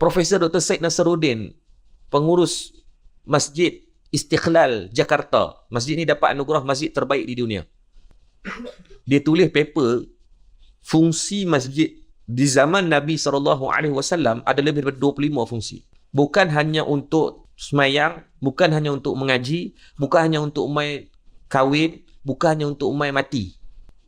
Profesor Dr. Syed Nasaruddin, pengurus Masjid Istiqlal Jakarta. Masjid ni dapat anugerah masjid terbaik di dunia. Dia tulis paper, fungsi masjid di zaman Nabi SAW ada lebih daripada 25 fungsi. Bukan hanya untuk semayang, bukan hanya untuk mengaji, bukan hanya untuk umai kahwin, bukan hanya untuk umai mati.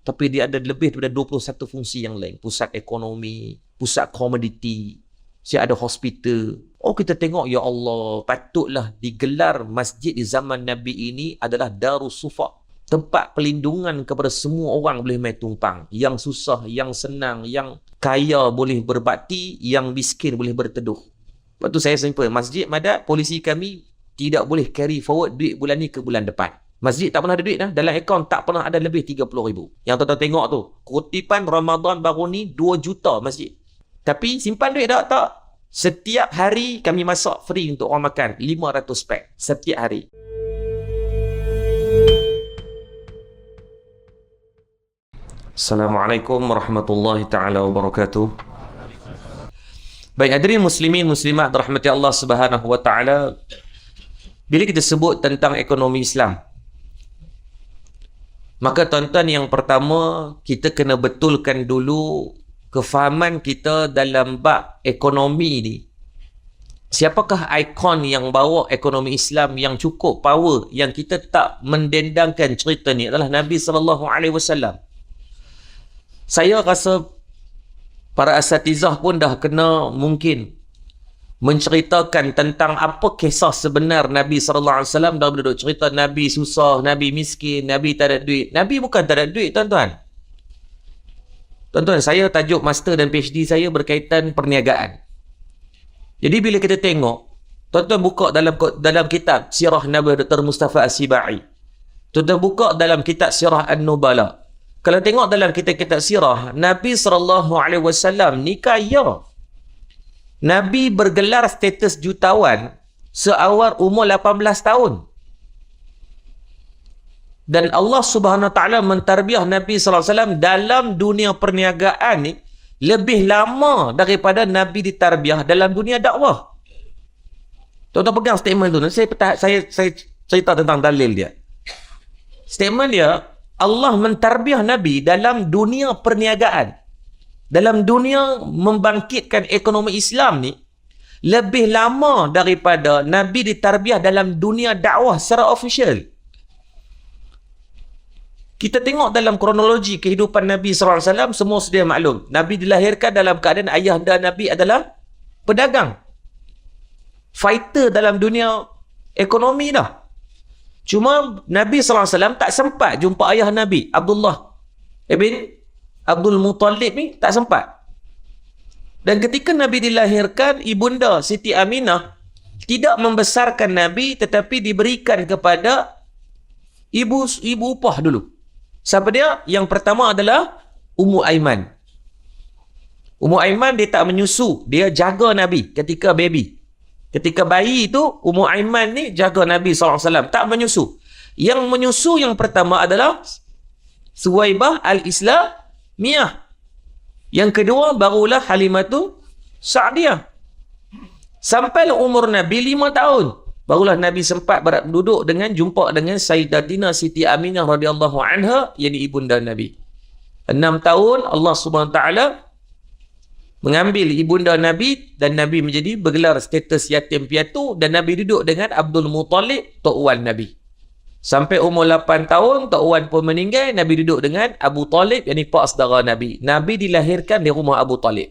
Tapi dia ada lebih daripada 21 fungsi yang lain. Pusat ekonomi, pusat komoditi, siap ada hospital. Oh, kita tengok, ya Allah, patutlah digelar masjid di zaman Nabi ini adalah Darus Sufa. Tempat pelindungan kepada semua orang boleh main tumpang. Yang susah, yang senang, yang kaya boleh berbakti, yang miskin boleh berteduh. Lepas tu saya simple, Masjid Madat, polisi kami tidak boleh carry forward duit bulan ni ke bulan depan. Masjid tak pernah ada duit dah. Dalam akaun tak pernah ada lebih 30,000. Yang tuan-tuan tengok tu, kutipan Ramadan baru ni 2 juta masjid. Tapi simpan duit tak? Tak. Setiap hari kami masak free untuk orang makan 500 pack setiap hari. Assalamualaikum warahmatullahi taala wabarakatuh. Baik, hadirin muslimin muslimat rahmati Allah Subhanahu wa taala. Bila kita sebut tentang ekonomi Islam, maka tuan-tuan, yang pertama kita kena betulkan dulu kefahaman kita dalam bab ekonomi ni. Siapakah ikon yang bawa ekonomi Islam yang cukup power, yang kita tak mendendangkan cerita ni adalah Nabi SAW. Saya rasa para asatizah pun dah kena mungkin menceritakan tentang apa kisah sebenar Nabi SAW. Dah duduk cerita Nabi susah, Nabi miskin, Nabi tak ada duit. Nabi bukan tak ada duit, tuan-tuan. Tuan-tuan, saya tajuk master dan PhD saya berkaitan perniagaan. Jadi bila kita tengok, tuan-tuan buka dalam kitab Sirah Nabi Dr. Mustafa As-Sibai. Tuan-tuan buka dalam kitab Sirah An-Nubala. Kalau tengok dalam kitab-kitab sirah, Nabi SAW ni kaya. Nabi bergelar status jutawan seawal umur 18 tahun. Dan Allah Subhanahu Wa Taala mentarbiah Nabi SAW dalam dunia perniagaan ni lebih lama daripada Nabi ditarbiah dalam dunia dakwah. Tuan-tuan pegang statement tu. Saya cerita tentang dalil dia. Statement dia, Allah mentarbiah Nabi dalam dunia perniagaan. Dalam dunia membangkitkan ekonomi Islam ni lebih lama daripada Nabi ditarbiah dalam dunia dakwah secara official. Kita tengok dalam kronologi kehidupan Nabi SAW, semua sedia maklum. Nabi dilahirkan dalam keadaan ayahanda Nabi adalah pedagang. Fighter dalam dunia ekonomi dah. Cuma Nabi SAW tak sempat jumpa ayah Nabi, Abdullah ibn Abdul Muttalib ni tak sempat. Dan ketika Nabi dilahirkan, ibunda Siti Aminah tidak membesarkan Nabi, tetapi diberikan kepada ibu upah dulu. Siapa dia? Yang pertama adalah Ummu Aiman. Ummu Aiman dia tak menyusu, dia jaga Nabi ketika baby. Ketika bayi itu, Ummu Aiman ni jaga Nabi SAW. Tak menyusu. Yang menyusu yang pertama adalah Suwaibah Al-Islamiyah. Yang kedua barulah Halimatu Sa'diyah. Sampailah umur Nabi 5 tahun. Barulah Nabi sempat jumpa dengan Sayyidatina Siti Aminah radhiyallahu anha, yang ibunda Nabi. 6 tahun Allah Subhanahu Wa Taala mengambil ibunda Nabi dan Nabi menjadi bergelar status yatim piatu, dan Nabi duduk dengan Abdul Muttalib, tok wan Nabi. Sampai umur 8 tahun, tok wan pun meninggal, Nabi duduk dengan Abu Talib, yakni pak saudara Nabi. Nabi dilahirkan di rumah Abu Talib.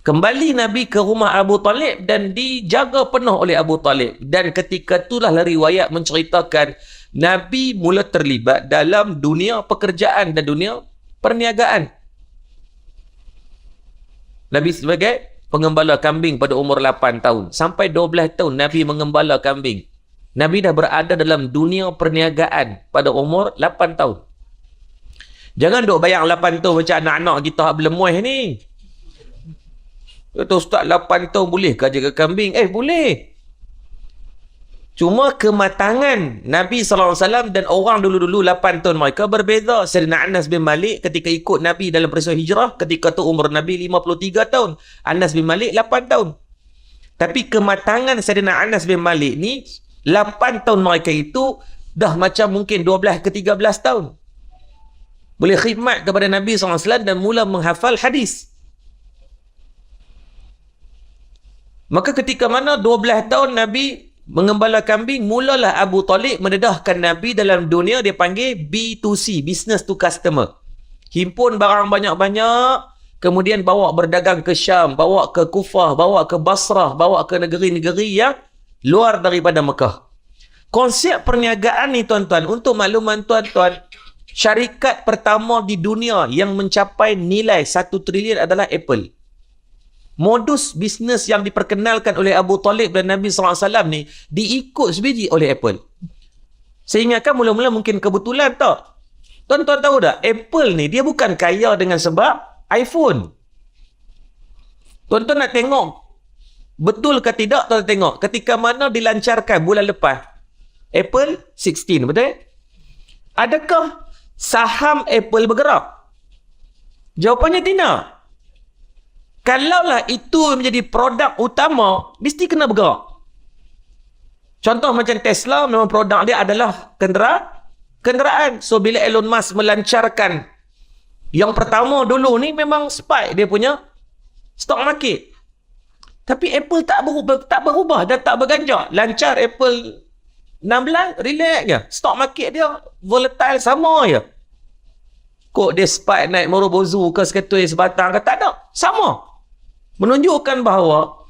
Kembali Nabi ke rumah Abu Talib dan dijaga penuh oleh Abu Talib. Dan ketika itulah riwayat menceritakan Nabi mula terlibat dalam dunia pekerjaan dan dunia perniagaan. Nabi sebagai pengembala kambing pada umur 8 tahun. Sampai 12 tahun Nabi mengembala kambing. Nabi dah berada dalam dunia perniagaan pada umur 8 tahun. Jangan duk bayang 8 tahun macam anak-anak kita belemuih ni. Kata Ustaz, 8 tahun boleh ke jaga kambing? Boleh. Cuma kematangan Nabi SAW dan orang dulu-dulu 8 tahun mereka berbeza. Sayyidina Anas bin Malik ketika ikut Nabi dalam peristiwa hijrah, ketika tu umur Nabi 53 tahun. Anas bin Malik 8 tahun. Tapi kematangan Sayyidina Anas bin Malik ni, 8 tahun mereka itu dah macam mungkin 12 ke 13 tahun. Boleh khidmat kepada Nabi SAW dan mula menghafal hadis. Maka ketika mana 12 tahun Nabi mengembala kambing, mulalah Abu Talib mendedahkan Nabi dalam dunia, dia panggil B2C, business to customer. Himpun barang banyak-banyak, kemudian bawa berdagang ke Syam, bawa ke Kufah, bawa ke Basrah, bawa ke negeri-negeri yang luar daripada Mekah. Konsep perniagaan ni tuan-tuan, untuk makluman tuan-tuan, syarikat pertama di dunia yang mencapai nilai 1 trilion adalah Apple. Modus bisnes yang diperkenalkan oleh Abu Talib dan Nabi SAW ni diikut sebiji oleh Apple. Saya ingatkan mula-mula mungkin kebetulan tak. Tuan-tuan tahu tak, Apple ni dia bukan kaya dengan sebab iPhone. Tuan-tuan nak tengok betul ke tidak, tuan tengok ketika mana dilancarkan bulan lepas Apple 16, betul? Adakah saham Apple bergerak? Jawapannya tidak. Kalaulah itu menjadi produk utama, mesti kena bergerak. Contoh macam Tesla, memang produk dia adalah kenderaan. So bila Elon Musk melancarkan yang pertama dulu ni, memang spike dia punya stock market. Tapi Apple tak berubah dan tak berganjak. Lancar Apple 16, relax je. Stock market dia volatile sama je. Kok dia spike naik merobozu ke seketui sebatang ke, tak ada. Sama. Menunjukkan bahawa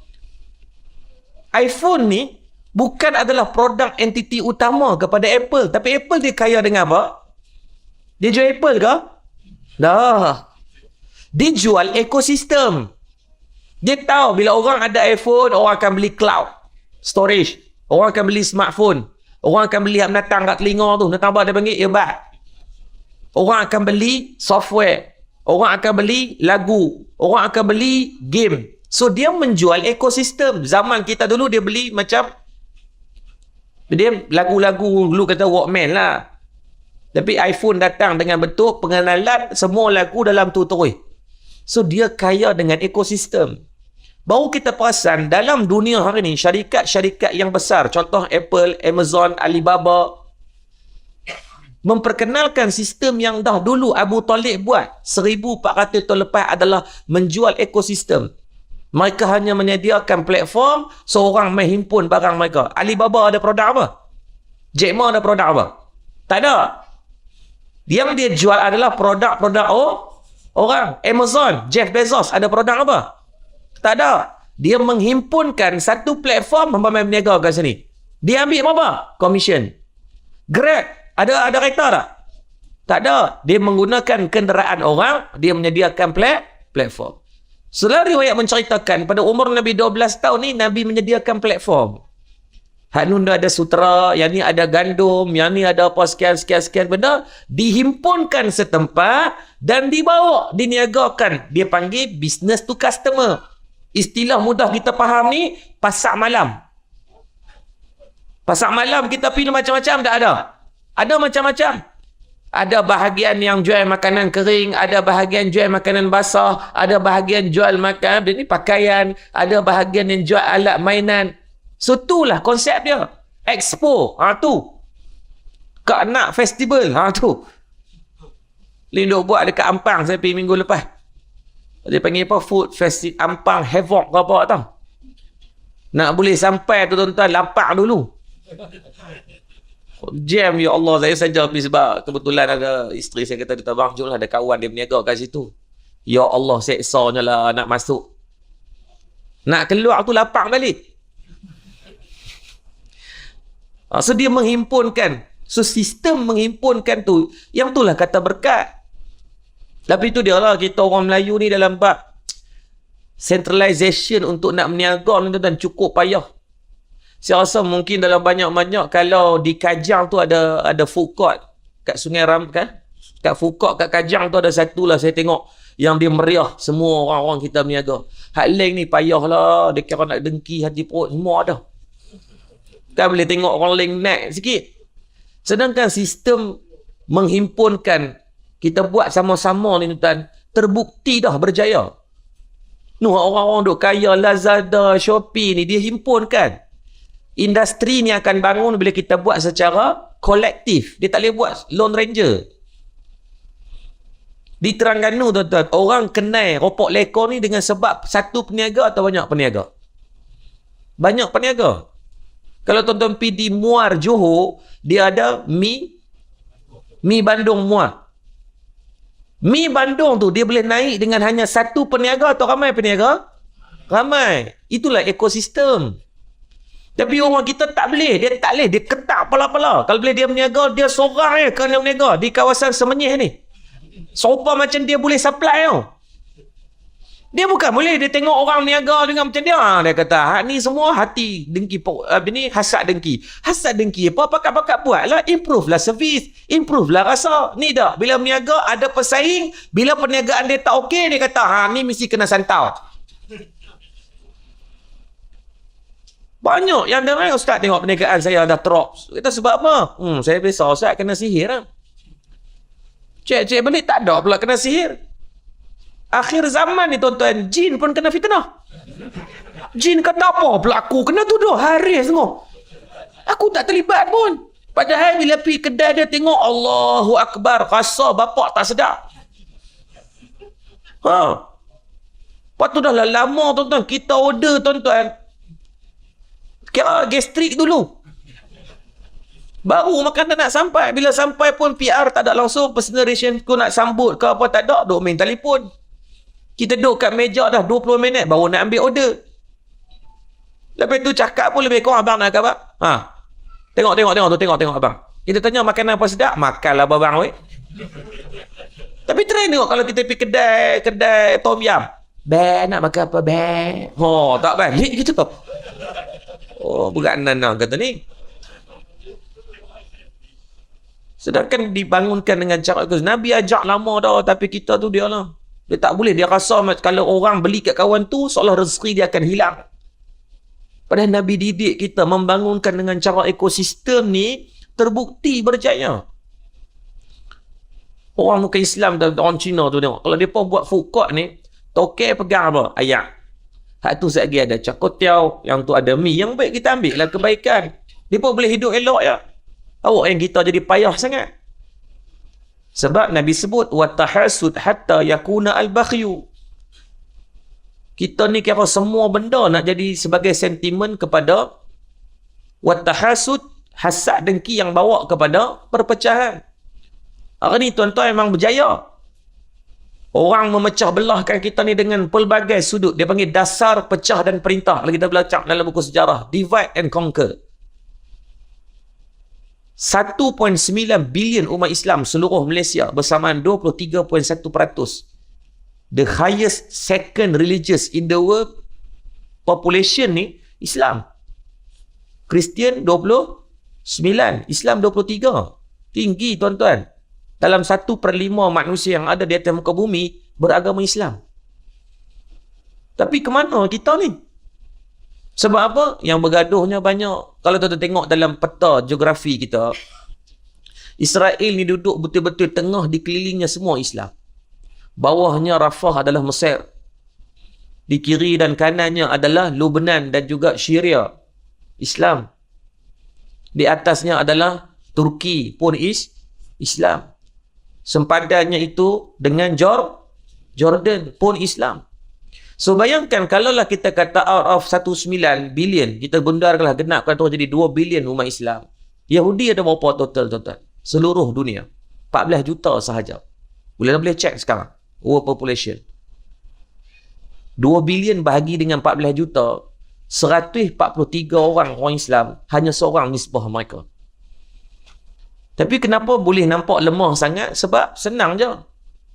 iPhone ni bukan adalah produk entiti utama kepada Apple. Tapi Apple dia kaya dengan apa? Dia jual Apple ke? Dah. Dia jual ekosistem. Dia tahu bila orang ada iPhone, orang akan beli cloud storage. Orang akan beli smartphone. Orang akan beli menatang kat telinga tu. Menatang apa dia panggil? Earbud. Orang akan beli software. Orang akan beli lagu. Orang akan beli game. So, dia menjual ekosistem. Zaman kita dulu, dia beli macam dia lagu-lagu dulu kata Walkman lah. Tapi iPhone datang dengan bentuk pengenalan semua lagu dalam tu terus. So, dia kaya dengan ekosistem. Baru kita perasan dalam dunia hari ni, syarikat-syarikat yang besar, contoh Apple, Amazon, Alibaba, memperkenalkan sistem yang dah dulu Abu Talib buat 1400 tahun lepas adalah menjual ekosistem. Mereka hanya menyediakan platform, seorang menghimpun barang mereka. Alibaba ada produk apa? Jack Ma ada produk apa? Tak ada. Yang dia jual adalah produk-produk orang. Amazon, Jeff Bezos ada produk apa? Tak ada. Dia menghimpunkan satu platform memang berniaga kat sini. Dia ambil apa? Commission. Grab ada kereta tak? Tak ada. Dia menggunakan kenderaan orang, dia menyediakan platform. Setelah riwayat menceritakan pada umur Nabi 12 tahun ni Nabi menyediakan platform. Hanun ada sutera, yang ni ada gandum, yang ni ada apa sekian benda, dihimpunkan setempat dan dibawa, diniagakan. Dia panggil business to customer. Istilah mudah kita faham ni, pasar malam. Pasar malam kita pilih macam-macam, tak ada? Ada macam-macam. Ada bahagian yang jual makanan kering, ada bahagian jual makanan basah, ada bahagian jual makan, ini pakaian, ada bahagian yang jual alat mainan. So, itulah konsep dia. Expo, tu. Kak nak festival, tu. Linduk buat dekat Ampang, saya pergi minggu lepas. Dia panggil apa? Food Festival Ampang Havoc ke apa tau. Nak boleh sampai tu tuan-tuan, lapak dulu. Jam, ya Allah, saya saja pergi sebab kebetulan ada isteri saya kata dia tabang, jomlah ada kawan dia berniaga kat situ. Ya Allah, seksanya lah nak masuk. Nak keluar tu lapak balik. So, dia menghimpunkan. So, sistem menghimpunkan tu, yang itulah kata berkat. Tapi itu dia lah, kita orang Melayu ni dalam bab centralization untuk nak berniaga ni dan cukup payah. Saya rasa mungkin dalam banyak-banyak kalau di Kajang tu ada food court kat Sungai Ram kan. Kat food court kat Kajang tu ada satu lah saya tengok yang dia meriah semua orang-orang kita berniaga. Hak lain ni payah lah, dia kira nak dengki hati perut semua ada. Kan boleh tengok orang lain naik sikit. Sedangkan sistem menghimpunkan, kita buat sama-sama ni tuan, terbukti dah berjaya. Orang-orang duk kaya Lazada, Shopee ni dia himpunkan. Industri ni akan bangun bila kita buat secara kolektif. Dia tak boleh buat Lone Ranger. Di Terengganu tuan-tuan, orang kenal ropok lekor ni dengan sebab satu peniaga atau banyak peniaga? Banyak peniaga. Kalau tuan-tuan pergi di Muar Johor, dia ada mi Bandung Muar. Mi Bandung tu dia boleh naik dengan hanya satu peniaga atau ramai peniaga? Ramai. Itulah ekosistem. Tapi orang kita tak boleh. Dia tak boleh. Dia ketak pala-pala. Kalau boleh dia berniaga, dia seorang je kerana berniaga di kawasan Semenyih ni. Serupa macam dia boleh supply tau. Dia bukan boleh. Dia tengok orang berniaga dengan macam dia. Dia kata, ni semua hati dengki. Ni hasad dengki. Hasad dengki apa? Pakat-pakat buat lah. Improve lah servis. Improve lah rasa. Ni dah. Bila berniaga ada pesaing. Bila perniagaan dia tak okey, dia kata, ni mesti kena santau. Banyak yang dengar, Ustaz tengok perniagaan saya dah drop. Kita sebab apa? Saya biasa Ustaz kena sihir lah. Cek balik tak ada pula kena sihir. Akhir zaman ni tuan-tuan, jin pun kena fitnah. Jin kata apa pula aku kena tuduh hari semua. Aku tak terlibat pun. Padahal bila pergi kedai dia tengok Allahu Akbar, rasa bapak tak sedap. Lepas tu dah lama tuan-tuan, kita order tuan-tuan. Kira gastrik dulu. Baru makanan nak sampai. Bila sampai pun PR tak ada langsung. Personal ration ku nak sambut ke apa tak ada. Duk main telefon. Kita duduk kat meja dah 20 minit. Baru nak ambil order. Lepas tu cakap pun lebih kurang. Abang nak apa? Tengok abang. Kita tanya makanan apa sedap? Makanlah abang weh. Tapi try tengok kalau kita pergi kedai tom yam. Nak makan apa? Tak balik gitu. Beranan lah kata ni. Sedangkan dibangunkan dengan cara itu. Nabi ajak lama dah, tapi kita tu dia lah. Dia tak boleh. Dia rasa kalau orang beli kat kawan tu, seolah rezeki dia akan hilang. Padahal Nabi didik kita membangunkan dengan cara ekosistem ni, terbukti berjaya. Orang muka Islam, orang Cina tu tengok. Kalau mereka buat food court ni, tokek pegang apa? Ayam. Hak tu sekali ada cakotiau, yang tu ada mi. Yang baik kita ambil lah kebaikan. Mereka boleh hidup elok ya. Awak yang kita jadi payah sangat. Sebab Nabi sebut watahasud hatta yakuna al-bakhyu. Kita ni kira semua benda nak jadi sebagai sentimen kepada watahasud, hasad dengki yang bawa kepada perpecahan. Hari ni tuan-tuan memang berjaya. Orang memecah belahkan kita ni dengan pelbagai sudut. Dia panggil dasar pecah dan perintah. Kalau kita belajar dalam buku sejarah, divide and conquer. 1.9 bilion umat Islam seluruh Malaysia bersamaan 23.1%. The highest second religious in the world population ni Islam. Kristian 29, Islam 23. Tinggi tuan-tuan. Dalam 1/5 manusia yang ada di atas muka bumi beragama Islam. Tapi ke mana kita ni? Sebab apa? Yang bergaduhnya banyak. Kalau tuan-tuan tengok dalam peta geografi kita, Israel ni duduk betul-betul tengah, dikelilingnya semua Islam. Bawahnya Rafah adalah Mesir. Di kiri dan kanannya adalah Lebanon dan juga Syria. Islam. Di atasnya adalah Turki pun Islam. Sempadannya itu dengan Jordan pun Islam. So bayangkan kalaulah kita kata out of 19 bilion, kita bendarkanlah genapkan tu jadi 2 bilion umat Islam. Yahudi ada berapa total tuan-tuan? Seluruh dunia 14 juta sahaja. Boleh check sekarang world population. 2 bilion bahagi dengan 14 juta, 143 orang Islam, hanya seorang nisbah mereka. Tapi kenapa boleh nampak lemah sangat? Sebab senang je.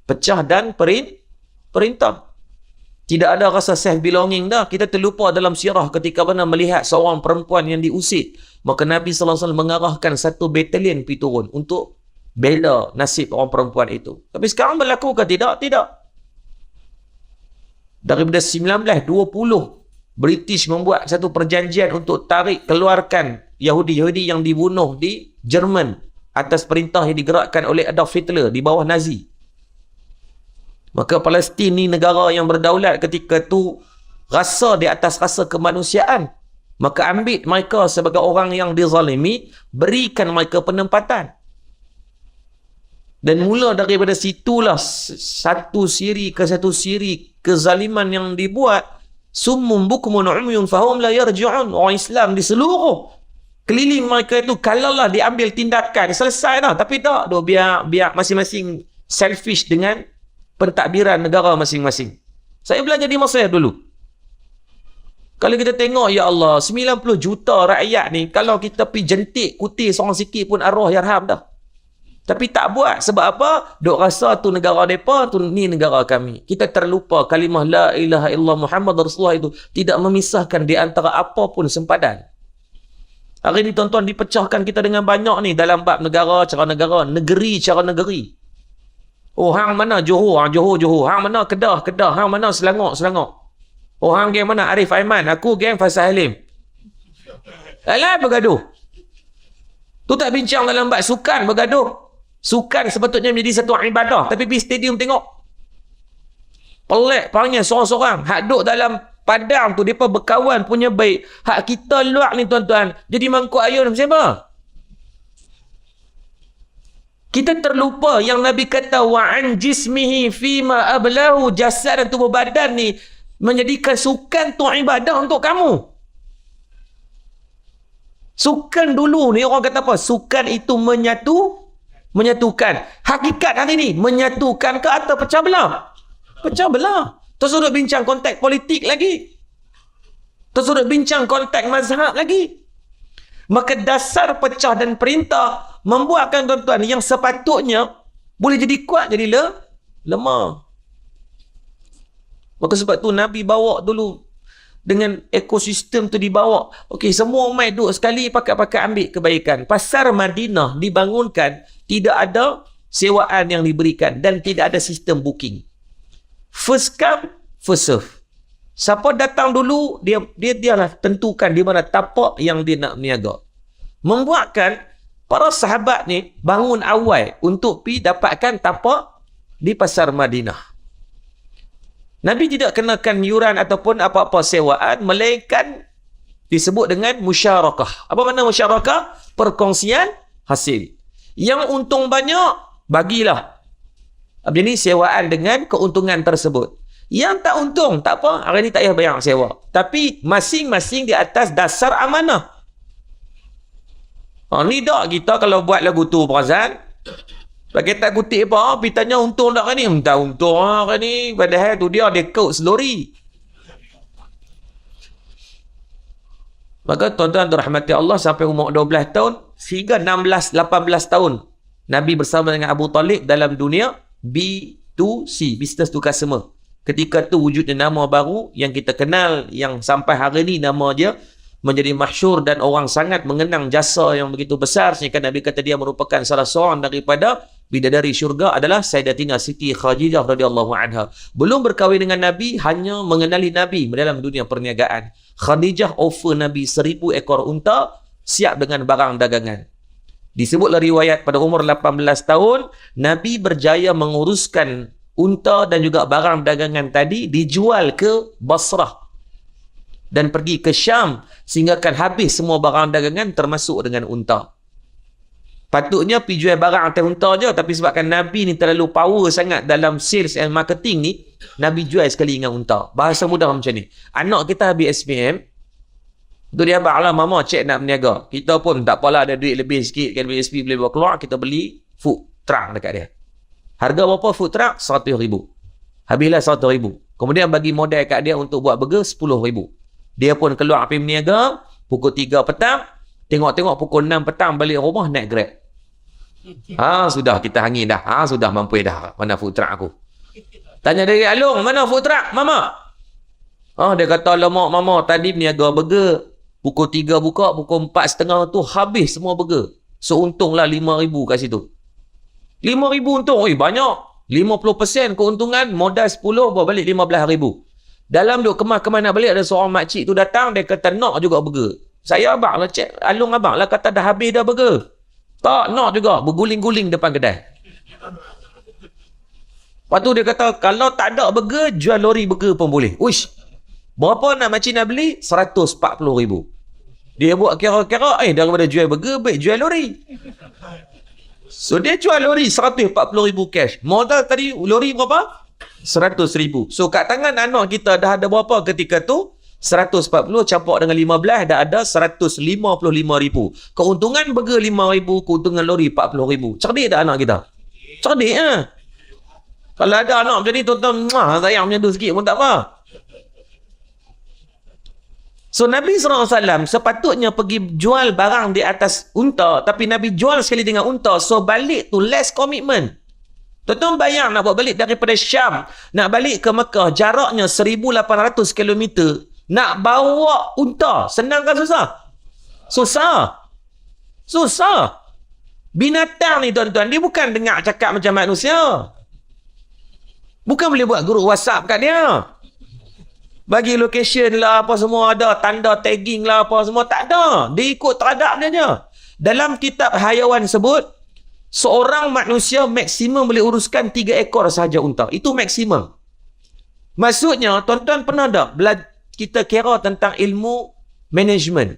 Pecah dan perintah. Tidak ada rasa self-belonging dah. Kita terlupa dalam sirah ketika mana melihat seorang perempuan yang diusir. Maka Nabi SAW mengarahkan 1 batalion pergi turun untuk bela nasib orang perempuan itu. Tapi sekarang berlaku ke tidak? Tidak. Daripada 1920, British membuat satu perjanjian untuk keluarkan Yahudi yang dibunuh di Jerman atas perintah yang digerakkan oleh Adolf Hitler di bawah Nazi. Maka Palestin ni negara yang berdaulat ketika tu, rasa di atas rasa kemanusiaan. Maka ambil mereka sebagai orang yang dizalimi, berikan mereka penempatan. Dan mula daripada situlah satu siri kezaliman yang dibuat. Summum bukmun umyun fahum la yarji'un. Orang Islam di seluruh keliling mereka itu, kalaulah diambil tindakan, selesai dah. Tapi tak, biar masing-masing selfish dengan pentadbiran negara masing-masing. Saya belajar di Mesir dulu. Kalau kita tengok, ya Allah, 90 juta rakyat ni, kalau kita pergi jentik, kutir seorang sikit pun arwah yarham dah. Tapi tak buat. Sebab apa? Duk rasa tu negara mereka, tu ni negara kami. Kita terlupa kalimah la ilaha illallah Muhammad Rasulullah itu tidak memisahkan di antara apa pun sempadan. Hari ni tuan-tuan, dipecahkan kita dengan banyak ni dalam bab negara, cara negara, negeri, cara negeri. Oh, hang mana Johor, Johor. Hang mana Kedah, hang mana Selangor. Oh, hang geng mana Arif Aiman, aku geng Faisal Halim. Alah, bergaduh. Tu tak bincang dalam bab sukan, bergaduh. Sukan sepatutnya menjadi satu ibadah, tapi pergi stadium tengok. Pelik panggil seorang-seorang. Hak duk dalam padang tu, mereka berkawan punya baik. Hak kita luar ni tuan-tuan, jadi mangkuk ayun siapa? Kita terlupa yang Nabi kata, wa'an jismihi fima ablahu, jasad dan tubuh badan ni, menjadikan sukan tu ibadah untuk kamu. Sukan dulu ni orang kata apa? Sukan itu menyatukan. Hakikat hari ni menyatukan ke atau pecah belah? Pecah belah. Terus sudut bincang konteks politik lagi. Terus sudut bincang konteks mazhab lagi. Maka dasar pecah dan perintah membuatkan tuan-tuan yang sepatutnya boleh jadi kuat jadi lemah. Maka sebab tu Nabi bawa dulu dengan ekosistem tu dibawa. Okey, semua umat duduk sekali pakai-pakai ambil kebaikan. Pasar Madinah dibangunkan, tidak ada sewaan yang diberikan dan tidak ada sistem booking. First come, first serve. Siapa datang dulu, dialah tentukan di mana tapak yang dia nak niaga. Membuatkan para sahabat ni bangun awal untuk pergi dapatkan tapak di pasar Madinah. Nabi tidak kenakan yuran ataupun apa-apa sewaan, melainkan disebut dengan musyarakah. Apa makna musyarakah? Perkongsian hasil. Yang untung banyak, bagilah. Jadi sewaan dengan keuntungan tersebut. Yang tak untung, tak apa, hari ni tak payah bayar sewa. Tapi masing-masing di atas dasar amanah. Ni tak kita kalau buat lagu tu perasan. Pakai tak kutip apa, pergi tanya untung tak kan ni? Tak untung kan ni. Padahal tu dia kod selori. Maka tuan-tuan dirahmati Allah, sampai umur 12 tahun, sehingga 16-18 tahun, Nabi bersama dengan Abu Talib dalam dunia B2C, business to customer. Ketika tu wujudnya nama baru yang kita kenal, yang sampai hari ni nama dia menjadi masyhur dan orang sangat mengenang jasa yang begitu besar, sehingga Nabi kata dia merupakan salah seorang daripada bidadari syurga adalah Sayyidatina Siti Khadijah radhiyallahu anha. Belum berkahwin dengan Nabi, hanya mengenali Nabi dalam dunia perniagaan. Khadijah offer Nabi 1000 ekor unta siap dengan barang dagangan. Disebutlah riwayat pada umur 18 tahun, Nabi berjaya menguruskan unta dan juga barang dagangan tadi dijual ke Basrah dan pergi ke Syam, sehingga kan habis semua barang dagangan termasuk dengan unta. Patutnya pergi jual barang atas unta je, tapi sebabkan Nabi ni terlalu power sangat dalam sales and marketing ni, Nabi jual sekali dengan unta. Bahasa mudah macam ni. Anak kita habis SPM, tu dia abang, mama cek nak berniaga. Kita pun tak apalah, ada duit lebih sikit, kan BSP boleh bawa keluar, kita beli food truck dekat dia. Harga berapa food truck? 100,000. Habislah 100,000. Kemudian bagi modal kat dia untuk buat burger 10,000. Dia pun keluar pergi berniaga, pukul 3 petang, tengok-tengok pukul 6 petang balik rumah naik Grab. Sudah kita hangin dah. Sudah mampu dah. Mana food truck aku? Tanya dari Alung, mana food truck mama? Dia kata, lemak mama tadi berniaga burger. Pukul 3 buka, pukul 4.30 tu habis semua burger. So untunglah 5,000 kat situ. 5,000 untung. Banyak. 50% keuntungan, modal 10, bawa balik 15,000. Dalam duk kemas-kemas nak balik, ada seorang makcik tu datang, dia kata nak juga burger. Saya abang lah cek, Alung abang lah kata dah habis dah burger. Tak nak juga, berguling-guling depan kedai. Lepas tu dia kata, kalau tak ada burger, jual lori burger pun boleh. Uish, berapa nak makcik nak beli? 140,000. Dia buat kira-kira, daripada jual burger, baik jual lori. So dia jual lori 140,000 cash. Modal tadi lori berapa? 100,000. So kat tangan anak kita dah ada berapa ketika tu? 140 campur dengan 15 dah ada 155,000. Keuntungan burger 5,000, keuntungan lori 40,000. Cerdik tak anak kita? Cerdik ha? Kalau ada anak macam ni, tuan-tuan, sayang macam tu sikit pun tak apa. So Nabi SAW sepatutnya pergi jual barang di atas unta, tapi Nabi jual sekali dengan unta, so balik tu less commitment. Tuan-tuan bayang nak buat balik daripada Syam, nak balik ke Mekah, jaraknya 1,800 km. Nak bawa unta, senang kan susah? Susah. Susah. Binatang ni tuan-tuan, dia bukan dengar cakap macam manusia. Bukan boleh buat grup WhatsApp kat dia. Bagi location lah, apa semua ada, tanda tagging lah, apa semua, tak ada. Dia ikut teradap dia je. Dalam kitab hayawan sebut, seorang manusia maksimum boleh uruskan 3 ekor sahaja unta. Itu maksimum. Maksudnya, tuan-tuan pernah tak kita kira tentang ilmu management?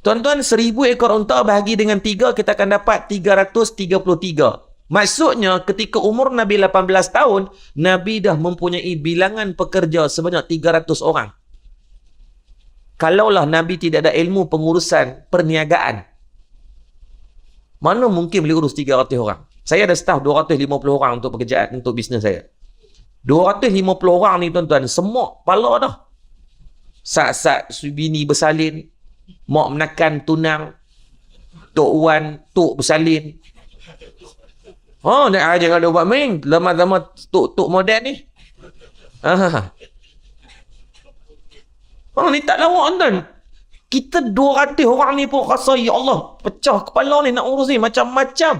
Tuan-tuan, 1,000 ekor unta bahagi dengan 3, kita akan dapat 333. Maksudnya, ketika umur Nabi 18 tahun, Nabi dah mempunyai bilangan pekerja sebanyak 300 orang. Kalaulah Nabi tidak ada ilmu pengurusan perniagaan, mana mungkin boleh urus 300 orang? Saya ada staff 250 orang untuk pekerjaan, untuk bisnes saya. 250 orang ni tuan-tuan, semua pala dah. Sat-sat bini bersalin, mak menakan tunang, Tok Wan, Tok bersalin. Nak jangan ada buat main. Lama-lama tok modern ni. Ni tak lawak tuan. Kita 200 orang ni pun rasa, ya Allah, pecah kepala ni nak urus ni macam-macam.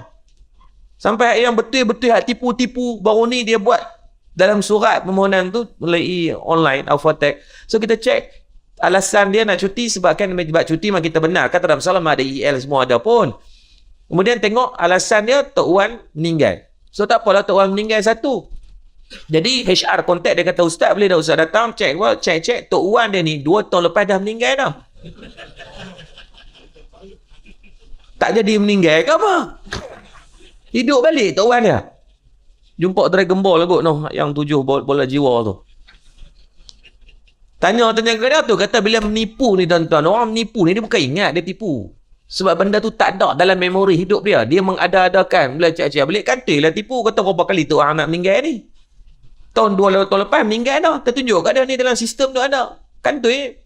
Sampai yang betul-betul hak tipu-tipu, baru ni dia buat dalam surat permohonan tu melalui online Alphatech. So kita cek alasan dia nak cuti sebabkan cuti memang kita benar. Kata dalam salam ada EL semua ada pun. Kemudian tengok alasan dia, Tok Wan meninggal. So tak apalah, Tok Wan meninggal satu. Jadi HR kontak dia, kata Ustaz boleh dah Ustaz datang cek. Tok Wan dia ni 2 tahun lepas dah meninggal dah. Tak jadi meninggal ke apa? Hidup balik Tok Wan dia. Jumpa Dragon Ball kot noh, yang 7 bola jiwa tu. Tanya ke dia tu, kata bila menipu ni tuan-tuan, orang menipu ni dia bukan ingat dia tipu. Sebab benda tu tak ada dalam memori hidup dia. Dia mengada-adakan. Bila cik-cik balik kantor lah tipu. Kata berapa kali tu orang nak meninggal ni. Tahun 2 tahun lepas meninggal dah. Tertunjuk kat dia ni dalam sistem tu ada. Kantor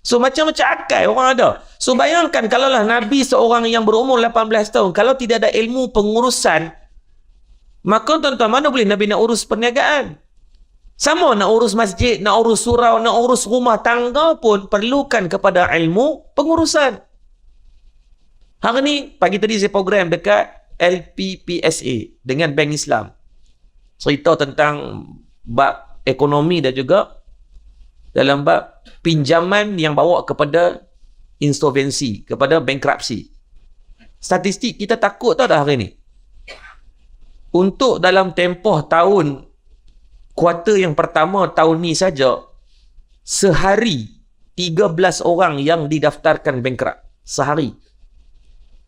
So macam-macam akal orang ada. So bayangkan kalaulah Nabi seorang yang berumur 18 tahun. Kalau tidak ada ilmu pengurusan, maka tuan-tuan, mana boleh Nabi nak urus perniagaan? Sama nak urus masjid, nak urus surau, nak urus rumah tangga pun perlukan kepada ilmu pengurusan. Hari ni, pagi tadi saya program dekat LPPSA dengan Bank Islam. Cerita tentang bab ekonomi dan juga dalam bab pinjaman yang bawa kepada insolvensi, kepada bankruptcy. Statistik kita takut tak dah hari ni? Untuk dalam tempoh tahun, kuarter yang pertama tahun ni saja, sehari 13 orang yang didaftarkan bankrupt. Sehari.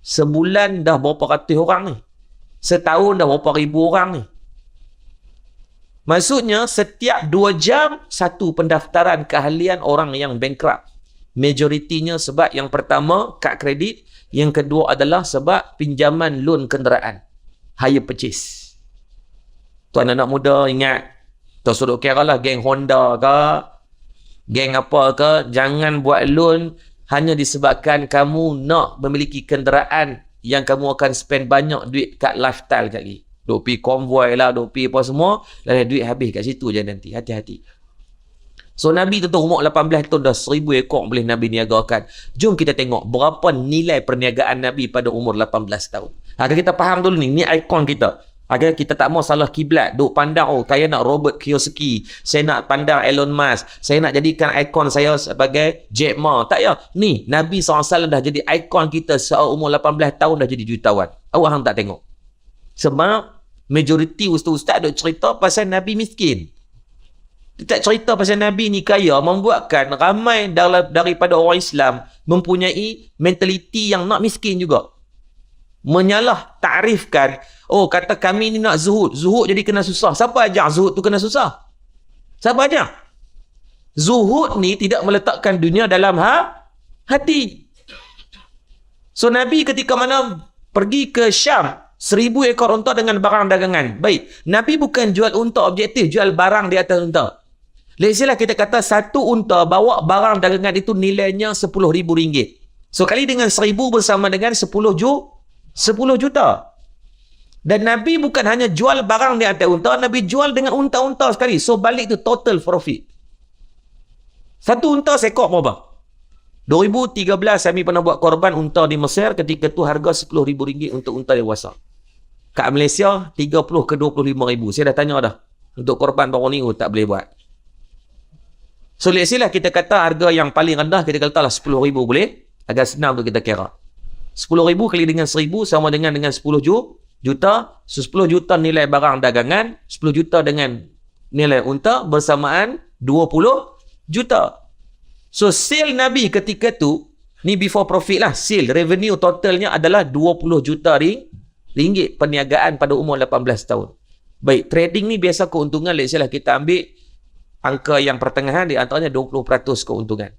Sebulan dah berapa ratus orang ni. Setahun dah berapa ribu orang ni. Maksudnya setiap 2 jam satu pendaftaran keahlian orang yang bankrupt. Majoritinya sebab yang pertama kad kredit, yang kedua adalah sebab pinjaman loan kenderaan, hire purchase. Tuan anak muda ingat, tuan suruh kira lah geng Honda ke, geng apa ke, jangan buat loan hanya disebabkan kamu nak memiliki kenderaan yang kamu akan spend banyak duit kat lifestyle lagi. Duk pergi konvoi lah, duk pergi apa semua, dan duit habis kat situ je nanti. Hati-hati. So Nabi tu umur 18 tahun dah 1,000 ekor boleh Nabi niagakan. Jom kita tengok berapa nilai perniagaan Nabi pada umur 18 tahun. Agar kita faham dulu ni ikon kita. Agar kita tak mau salah kiblat, duk pandang, oh saya nak Robert Kiyosaki, saya nak pandang Elon Musk, saya nak jadikan ikon saya sebagai Jack Ma. Tak ya. Ni, Nabi SAW dah jadi ikon kita seumur 18 tahun dah jadi jutawan. Awak hang tak tengok. Sebab majoriti ustaz-ustaz duk cerita pasal Nabi miskin. Dia tak cerita pasal Nabi ni kaya, membuatkan ramai daripada orang Islam mempunyai mentaliti yang nak miskin juga. Menyalah takrifkan, oh kata kami ni nak zuhud, zuhud jadi kena susah. Siapa ajar zuhud tu kena susah? Siapa ajar? Zuhud ni tidak meletakkan dunia dalam hati. So Nabi ketika mana pergi ke Syam, 1000 ekor unta dengan barang dagangan. Baik, Nabi bukan jual unta objektif, jual barang di atas unta. Let's say lah kita kata satu unta bawa barang dagangan itu nilainya RM10,000. So kali dengan 1000 bersama dengan 10 juta. Dan Nabi bukan hanya jual barang di atas unta, Nabi jual dengan unta-unta sekali. So balik tu total profit. Satu unta seekor berapa? 2013 kami pernah buat korban unta di Mesir, ketika tu harga RM10,000 untuk unta dewasa. Kat Malaysia 30 ke 25,000. Saya dah tanya dah. Untuk korban baru ni, oh tak boleh buat. So let's say lah kita kata harga yang paling rendah kita katalah RM10,000 boleh? Agak senang tu kita kira. 10,000 kali dengan 1,000 sama dengan 10 juta. So 10 juta nilai barang dagangan, 10 juta dengan nilai unta bersamaan 20 juta. So sale Nabi ketika tu, ni before profit lah, sale revenue totalnya adalah 20 juta ringgit perniagaan pada umur 18 tahun. Baik, trading ni biasa keuntungan, let's say lah kita ambil angka yang pertengahan, di antaranya 20% keuntungan.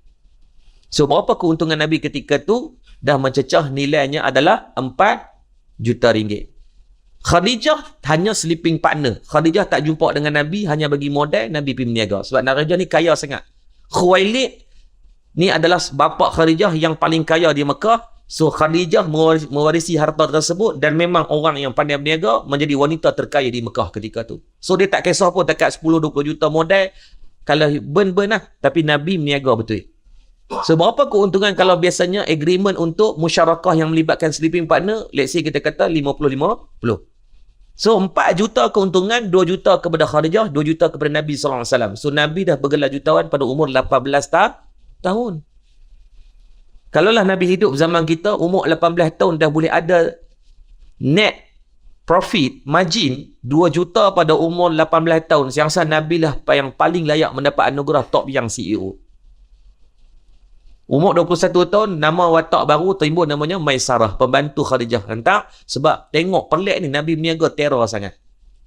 So berapa keuntungan Nabi ketika tu? Dah mencecah nilainya adalah 4 juta ringgit. Khadijah hanya sleeping partner. Khadijah tak jumpa dengan Nabi, hanya bagi modal, Nabi pergi berniaga. Sebab Khadijah ni kaya sangat. Khuwailid ni adalah bapa Khadijah yang paling kaya di Mekah. So Khadijah mewarisi harta tersebut, dan memang orang yang pandai berniaga menjadi wanita terkaya di Mekah ketika tu. So dia tak kisah pun dekat 10-20 juta modal. Kalau burn lah. Tapi Nabi berniaga betul. So berapa keuntungan kalau biasanya agreement untuk musyarakah yang melibatkan sleeping partner, let's say kita kata 50-50. So 4 juta keuntungan, 2 juta kepada Khadijah, 2 juta kepada Nabi SAW. So Nabi dah bergelar jutawan pada umur 18 tahun. Kalaulah Nabi hidup zaman kita, umur 18 tahun dah boleh ada net profit, margin 2 juta pada umur 18 tahun. Yang sah Nabi lah yang paling layak mendapat anugerah top yang CEO. Umur 21 tahun, nama watak baru timbul, namanya Maisarah, pembantu Khadijah. Entah, sebab tengok pelik ni, Nabi berniaga terror sangat.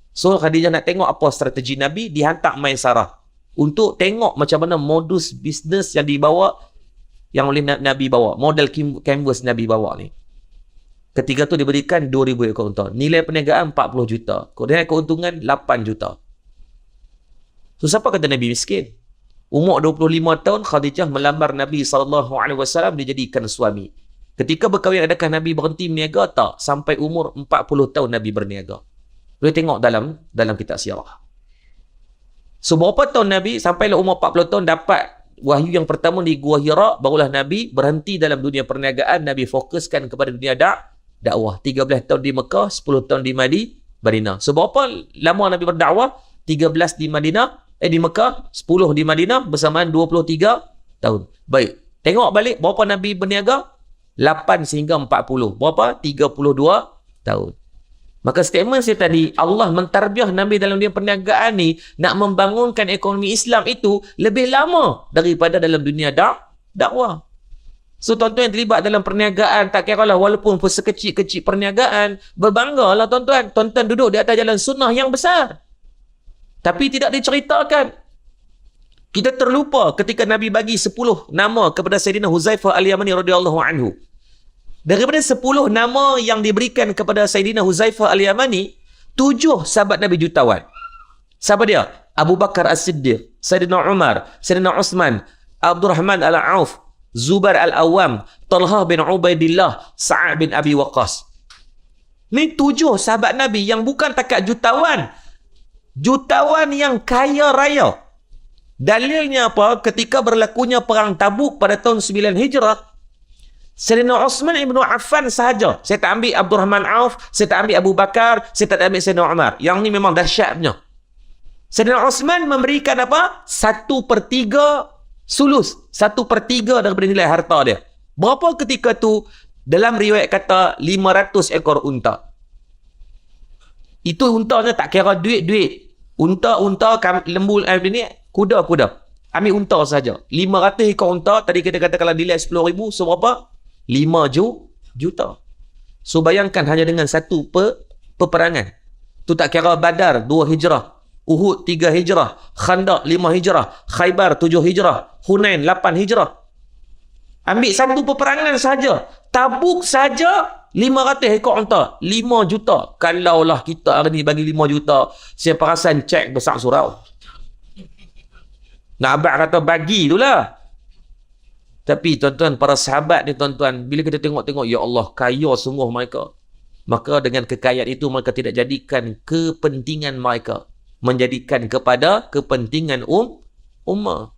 So Khadijah nak tengok apa strategi Nabi, dihantar Maisarah untuk tengok macam mana modus bisnes yang dibawa, yang oleh Nabi bawa, model canvas Nabi bawa ni. Ketika tu diberikan 2,000 ekor unta. Nilai perniagaan 40 juta. Nilai keuntungan 8 juta. So siapa kata Nabi miskin? Umur 25 tahun Khadijah melamar Nabi SAW, dijadikan suami. Ketika berkahwin, adakah Nabi berhenti berniaga? Tak. Sampai umur 40 tahun Nabi berniaga. Boleh tengok dalam kitab sirah. So berapa tahun Nabi? Sampailah umur 40 tahun dapat wahyu yang pertama di Gua Hira, barulah Nabi berhenti dalam dunia perniagaan. Nabi fokuskan kepada dunia dakwah. 13 tahun di Mekah, 10 tahun di Madinah. So berapa lama Nabi berdakwah? 13 di Madinah, di Mekah, 10 di Madinah, bersamaan 23 tahun. Baik, tengok balik berapa Nabi berniaga? 8 sehingga 40. Berapa? 32 tahun. Maka statement saya tadi, Allah mentarbiah Nabi dalam dunia perniagaan ni, nak membangunkan ekonomi Islam itu lebih lama daripada dalam dunia dakwah. So tuan-tuan yang terlibat dalam perniagaan, tak kira lah walaupun sekecil-kecil perniagaan, berbanggalah tuan-tuan. Tuan-tuan duduk di atas jalan sunnah yang besar. Tapi tidak diceritakan. Kita terlupa ketika Nabi bagi 10 nama kepada Sayyidina Huzaifah Al-Yamani radhiyallahu anhu. Daripada 10 nama yang diberikan kepada Sayyidina Huzaifah Al-Yamani, 7 sahabat Nabi jutawan. Siapa dia? Abu Bakar As-Siddiq, Sayyidina Umar, Sayyidina Uthman, Abdul Rahman Al-Auf, Zubair Al-Awwam, Talha bin Ubaidillah, Sa'ad bin Abi Waqqas. Ni 7 sahabat Nabi yang bukan takat jutawan. Jutawan yang kaya raya. Dalilnya apa? Ketika berlakunya perang Tabuk pada tahun 9 Hijrah, Sayyidina Osman ibn Affan sahaja. Saya tak ambil Abdul Rahman Auf, saya tak ambil Abu Bakar, saya tak ambil Sayyidina Umar. Yang ni memang dahsyat punya. Sayyidina Osman memberikan apa? 1/3 sulus. 1/3 daripada nilai harta dia. Berapa ketika tu? Dalam riwayat kata 500 ekor unta. Itu untanya tak kira duit-duit. Unta-unta, lembu ni, kuda-kuda. Ambil unta saja. 500 ekor unta, tadi kita kata kalau nilai 10,000, so berapa? 5 juta. So bayangkan hanya dengan satu peperangan. Tu tak kira Badar 2 hijrah, Uhud 3 hijrah, Khandaq 5 hijrah, Khaybar 7 hijrah, Hunain 8 hijrah. Ambil satu peperangan saja. Tabuk saja 500 ekor unta, 5 juta. Kalaulah kita hari ni bagi 5 juta, saya perasan cek besar surau. Nak abang kata bagi tu lah. Tapi tuan-tuan, para sahabat ni tuan-tuan, bila kita tengok-tengok, ya Allah, kaya sungguh mereka. Maka dengan kekayaan itu, mereka tidak jadikan kepentingan mereka. Menjadikan kepada kepentingan ummah.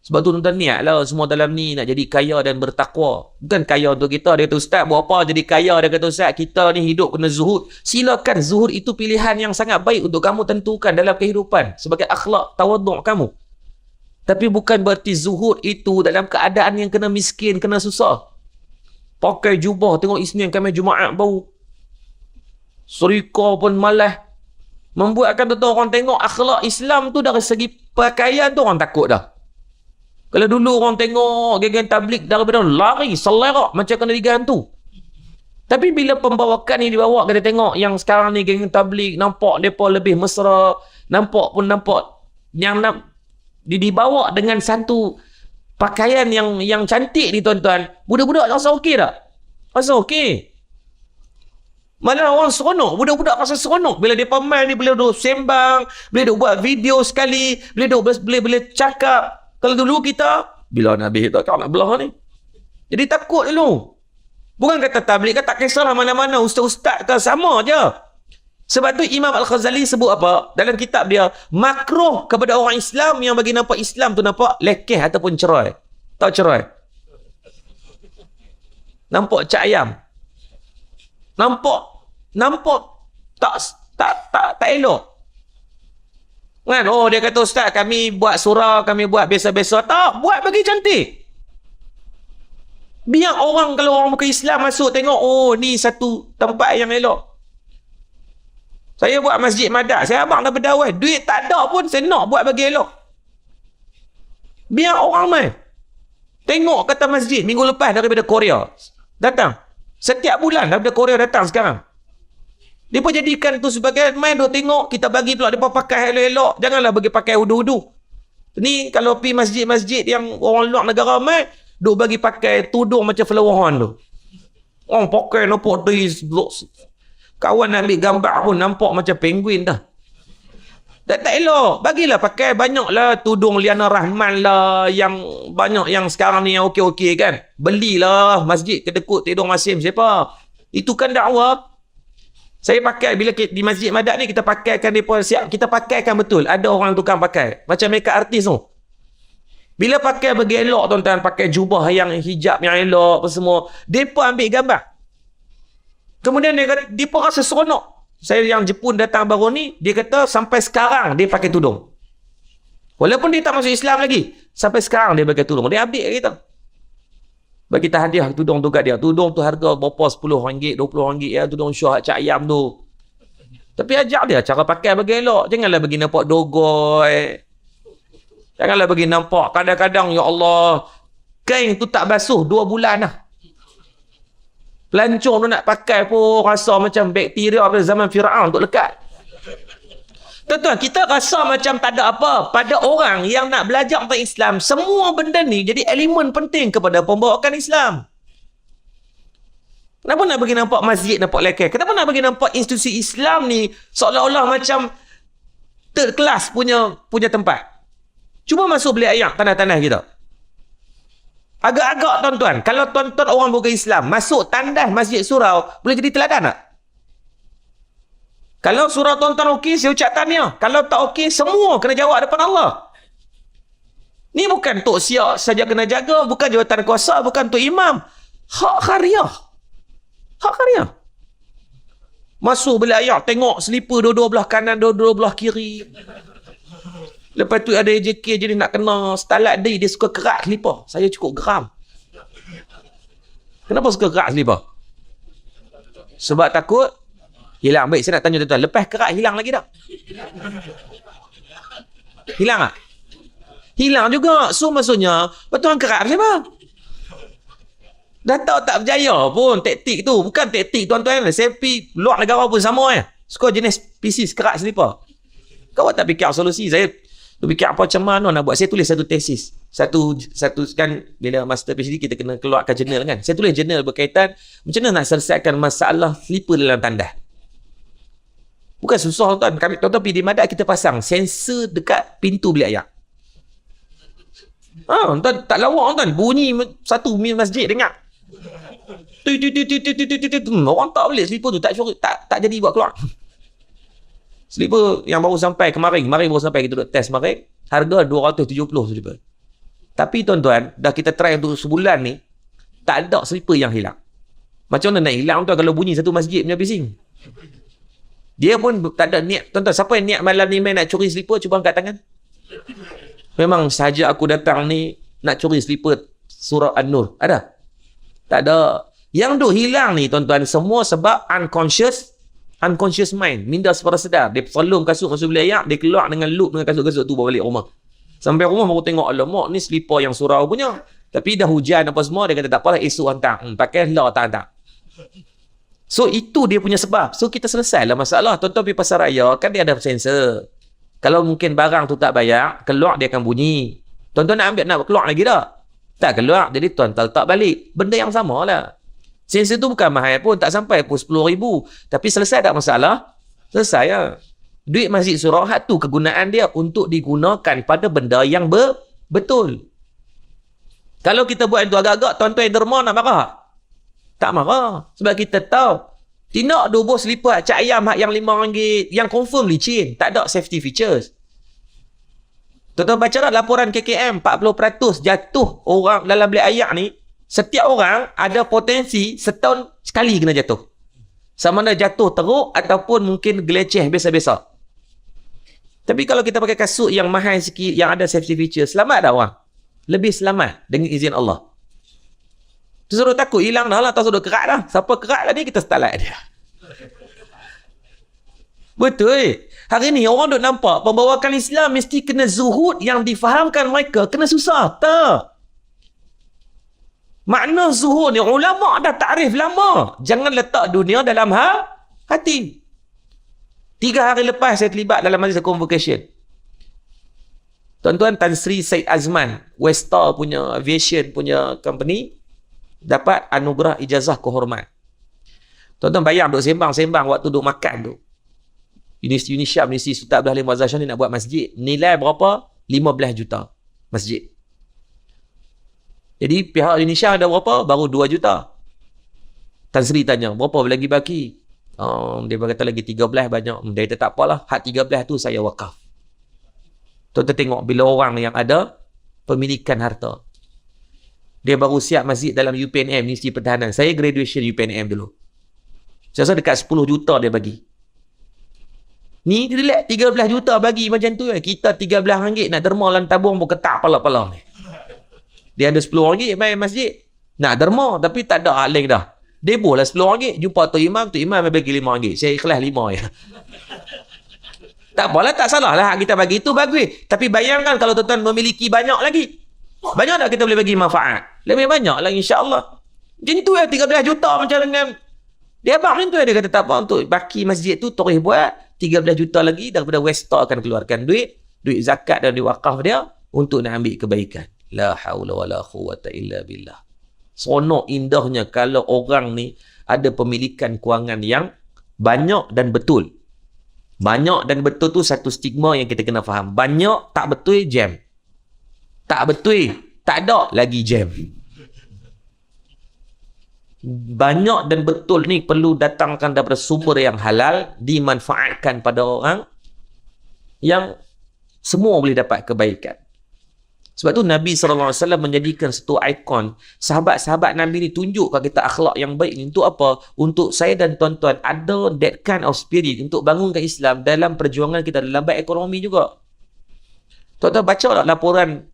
Sebab tu tuan-tuan, niatlah semua dalam ni nak jadi kaya dan bertakwa. Bukan kaya untuk kita. Dia kata, Ustaz, buat apa jadi kaya? Dia kata, Ustaz, kita ni hidup kena zuhud. Silakan, zuhud itu pilihan yang sangat baik untuk kamu tentukan dalam kehidupan. Sebagai akhlak, tawaduk kamu. Tapi bukan berarti zuhud itu dalam keadaan yang kena miskin, kena susah. Pakai jubah, tengok Isnin, Khamis, Jumaat bau. Serika pun malas. Membuatkan tuan-tuan orang tengok akhlak Islam tu dari segi pakaian tu orang takut dah. Kalau dulu orang tengok geng-geng tablik daripada lari, selerak macam kena digantu. Tapi bila pembawakan ni dibawa, kita tengok yang sekarang ni geng-geng tablik, nampak mereka lebih mesra, nampak yang dibawa dengan satu pakaian yang cantik ni tuan-tuan. Budak-budak rasa okey tak? Rasa okey. Malah orang seronok, budak-budak rasa seronok bila dia main ni, bila dia sembang, bila dia buat video sekali, bila dia boleh cakap. Kalau dulu kita, bila Nabi tak nak belah ni. Jadi takut dulu. Bukan kata tabligh, tak kisahlah mana-mana, ustaz-ustaz ke, sama je. Sebab tu Imam Al-Ghazali sebut apa? Dalam kitab dia, makruh kepada orang Islam yang bagi nampak Islam tu nampak lekeh ataupun cerai. Tahu cerai? Nampak cak ayam. Nampak tak elok. Kan? Oh, dia kata, Ustaz, kami buat surah, kami buat biasa-biasa. Tak, buat bagi cantik. Biar orang, kalau orang bukan Islam masuk, tengok, oh, ni satu tempat yang elok. Saya buat masjid Madak, saya abang dah berdawai. Duit tak ada pun, saya nak buat bagi elok. Biar orang main. Tengok kata masjid, minggu lepas daripada Korea. Datang. Setiap bulan daripada Korea datang sekarang. Dia pun jadikan tu sebagai main, dia tengok, kita bagi pula dia pakai elok-elok. Janganlah bagi pakai hudu-hudu. Ni kalau pergi masjid-masjid yang orang luar negara main, duk bagi pakai tudung macam flower tu. Orang pakai nampak dis. Kawan ambil gambar pun nampak macam penguin dah. Tak elok. Bagilah pakai banyaklah tudung Liana Rahman lah, yang banyak yang sekarang ni yang okey-okey kan. Belilah masjid kedekut tidur masim siapa. Itu kan dakwah. Saya pakai, bila di Masjid Madak ni, kita pakaikan mereka siap, kita pakaikan betul. Ada orang tukang pakai. Macam mereka artis tu. Bila pakai bagi elok, tuan-tuan, pakai jubah yang hijab yang elok, apa semua, mereka ambil gambar. Kemudian dia kata, mereka rasa seronok. Saya yang Jepun datang baru ni, dia kata sampai sekarang dia pakai tudung. Walaupun dia tak masuk Islam lagi, sampai sekarang dia pakai tudung. Dia ambil kita. Bagi kita hadiah tudung tu kat dia. Tudung tu harga berapa? RM10, RM20 ya, tudung syah cak ayam tu. Tapi ajak dia cara pakai bagi elok. Janganlah bagi nampak dogoi. Janganlah bagi nampak. Kadang-kadang, ya Allah, kain tu tak basuh 2 bulan dah. Pelancong tu nak pakai pun rasa macam bakteria pada zaman Fir'aun untuk lekat. Tuan-tuan, kita rasa macam tak ada apa. Pada orang yang nak belajar tentang Islam, semua benda ni jadi elemen penting kepada pembawakan Islam. Kenapa nak bagi nampak masjid nampak lekeh? Kenapa nak bagi nampak institusi Islam ni seolah-olah macam third class punya tempat? Cuba masuk beli ayam tanah-tanah kita. Agak-agak tuan-tuan, kalau tuan-tuan orang bukan Islam masuk tandas Masjid Surau, boleh jadi teladan tak? Kalau surau tuan-tuan okey, saya ucap tahniah. Kalau tak okey, semua kena jawab depan Allah. Ni bukan tok siap saja kena jaga, bukan jawatan kuasa, bukan tok imam. Hak karya. Hak karya. Masuk bila ayak, tengok selipar dua-dua belah kanan, dua-dua belah kiri. Lepas tu ada AJK jadi nak kena stalat dia suka kerak selipar. Saya cukup geram. Kenapa suka kerak selipar? Sebab takut hilang. Baik, saya nak tanya tuan-tuan, lepas kerak hilang lagi tak? Hilang tak? Hilang juga. So maksudnya, betul kerak siapa? Dah tahu tak berjaya pun taktik tu. Bukan taktik tuan-tuan. Saya pergi luar negara pun sama Suka jenis PC kerak selipar. Kau tak fikir solusi. Saya fikir apa macam mana nak buat. Saya tulis satu tesis. Satu kan bila master PhD kita kena keluarkan jurnal kan. Saya tulis jurnal berkaitan macam mana nak selesaikan masalah selipar dalam tandas. Bukan susah tuan. Kami tuan-tuan pergi di Madat kita pasang sensor dekat pintu bilik air. Tuan tak lawak tuan. Bunyi satu masjid dengar. Orang tak boleh selipar tu tak jadi buat keluar. Selipar yang baru sampai kemarin baru sampai kita duduk test kemarin, harga 270 selipar. Tapi tuan-tuan, dah kita try untuk sebulan ni, tak ada selipar yang hilang. Macam mana nak hilang tuan kalau bunyi satu masjid punya bising? Dia pun tak ada niat. Tuan-tuan, siapa yang niat malam ni main nak curi selipar, cuba angkat tangan. Memang sahaja aku datang ni nak curi selipar surah An-Nur. Ada? Tak ada. Yang duk hilang ni tuan-tuan semua sebab unconscious mind, minda secara sedar. Dia selum kasut masuk bilik air, dia keluar dengan loop dengan kasut-kasut tu bawa balik rumah. Sampai rumah baru tengok, alamak ni selipar yang surau punya. Tapi dah hujan apa semua, dia kata tak apalah, esok hantar. Pakai lah tak hantar. So itu dia punya sebab. So kita selesailah masalah. Tuan-tuan pergi pasar raya kan dia ada sensor. Kalau mungkin barang tu tak bayar, keluar dia akan bunyi. Tuan-tuan nak ambil, nak keluar lagi tak? Tak keluar, jadi tuan-tuan letak balik. Benda yang sama lah. Sensor tu bukan mahal pun, tak sampai pun 10,000. Tapi selesai tak masalah? Selesai lah. Duit masjid Surahat tu kegunaan dia untuk digunakan pada benda yang betul. Kalau kita buat itu agak-agak, tuan-tuan yang derma nak marah? Tak marah. Sebab kita tahu, tidak dua selipar cak ayam yang RM5, yang confirm licin. Tak ada safety features. Tuan-tuan baca dah laporan KKM, 40% jatuh orang dalam bilik air ni. Setiap orang ada potensi setahun sekali kena jatuh. Sama ada jatuh teruk ataupun mungkin geleceh biasa-biasa. Tapi kalau kita pakai kasut yang mahal sikit, yang ada safety feature, selamat tak orang? Lebih selamat dengan izin Allah. Tu suruh takut, hilang dah lah, tak suruh kerak dah. Siapa kerak dah ni, kita start dia. Betul. Hari ni orang duk nampak pembawakan Islam mesti kena zuhud yang difahamkan mereka, kena susah. Tak. Makna zuhud ni, ulama' dah takrif lama. Jangan letak dunia dalam hati. 3 hari lepas saya terlibat dalam majlis convocation. Tuan-tuan, Tan Sri Said Azman, Westar punya aviation punya company, dapat anugerah ijazah kehormat. Tuan-tuan bayang duk sembang-sembang waktu duk makan tu. Universiti Syam, Universiti Sultan Abdul Halim Muazzaz Syah ni nak buat masjid. Nilai berapa? 15 juta masjid. Jadi pihak Indonesia ada berapa? Baru 2 juta. Tan Sri tanya, berapa lagi baki? Dia berkata lagi 13 banyak. Dia kata tak apalah, hak 13 tu saya wakaf. Tuan-tuan tengok bila orang yang ada pemilikan harta. Dia baru siap masjid dalam UPNM, Universiti Pertahanan. Saya graduation UPNM dulu. Saya rasa dekat 10 juta dia bagi. Ni dia lihat 13 juta bagi macam tu. Kita RM13 nak derma dalam tabung pun ketak pala-pala ni. Dia ada RM10 main masjid. Nak derma tapi tak ada aling dah. Debo lah RM10. Jumpa tu imam bagi RM5. Saya ikhlas 5 ya. Tak apalah, tak salah lah. Kita bagi itu bagus. Tapi bayangkan kalau tuan-tuan memiliki banyak lagi. Banyak tak kita boleh bagi manfaat? Lebih banyak lah insya-Allah. Macam tu 13 juta macam dengan dia abang macam tu dia kata tak apa, untuk baki masjid tu terus buat 13 juta lagi daripada Westar akan keluarkan duit zakat dan duit wakaf dia untuk nak ambil kebaikan. La haula wala quwwata illa billah. Seronok indahnya kalau orang ni ada pemilikan kewangan yang banyak dan betul. Banyak dan betul tu satu stigma yang kita kena faham. Banyak tak betul jam. Tak betul, tak ada lagi jam. Banyak dan betul ni perlu datangkan daripada sumber yang halal, dimanfaatkan pada orang yang semua boleh dapat kebaikan. Sebab tu Nabi SAW menjadikan satu ikon. Sahabat-sahabat Nabi ni tunjuk kat kita akhlak yang baik ni. Untuk apa? Untuk saya dan tuan-tuan ada that kind of spirit untuk bangunkan Islam dalam perjuangan kita dalam bab ekonomi juga. Tuan-tuan baca tak laporan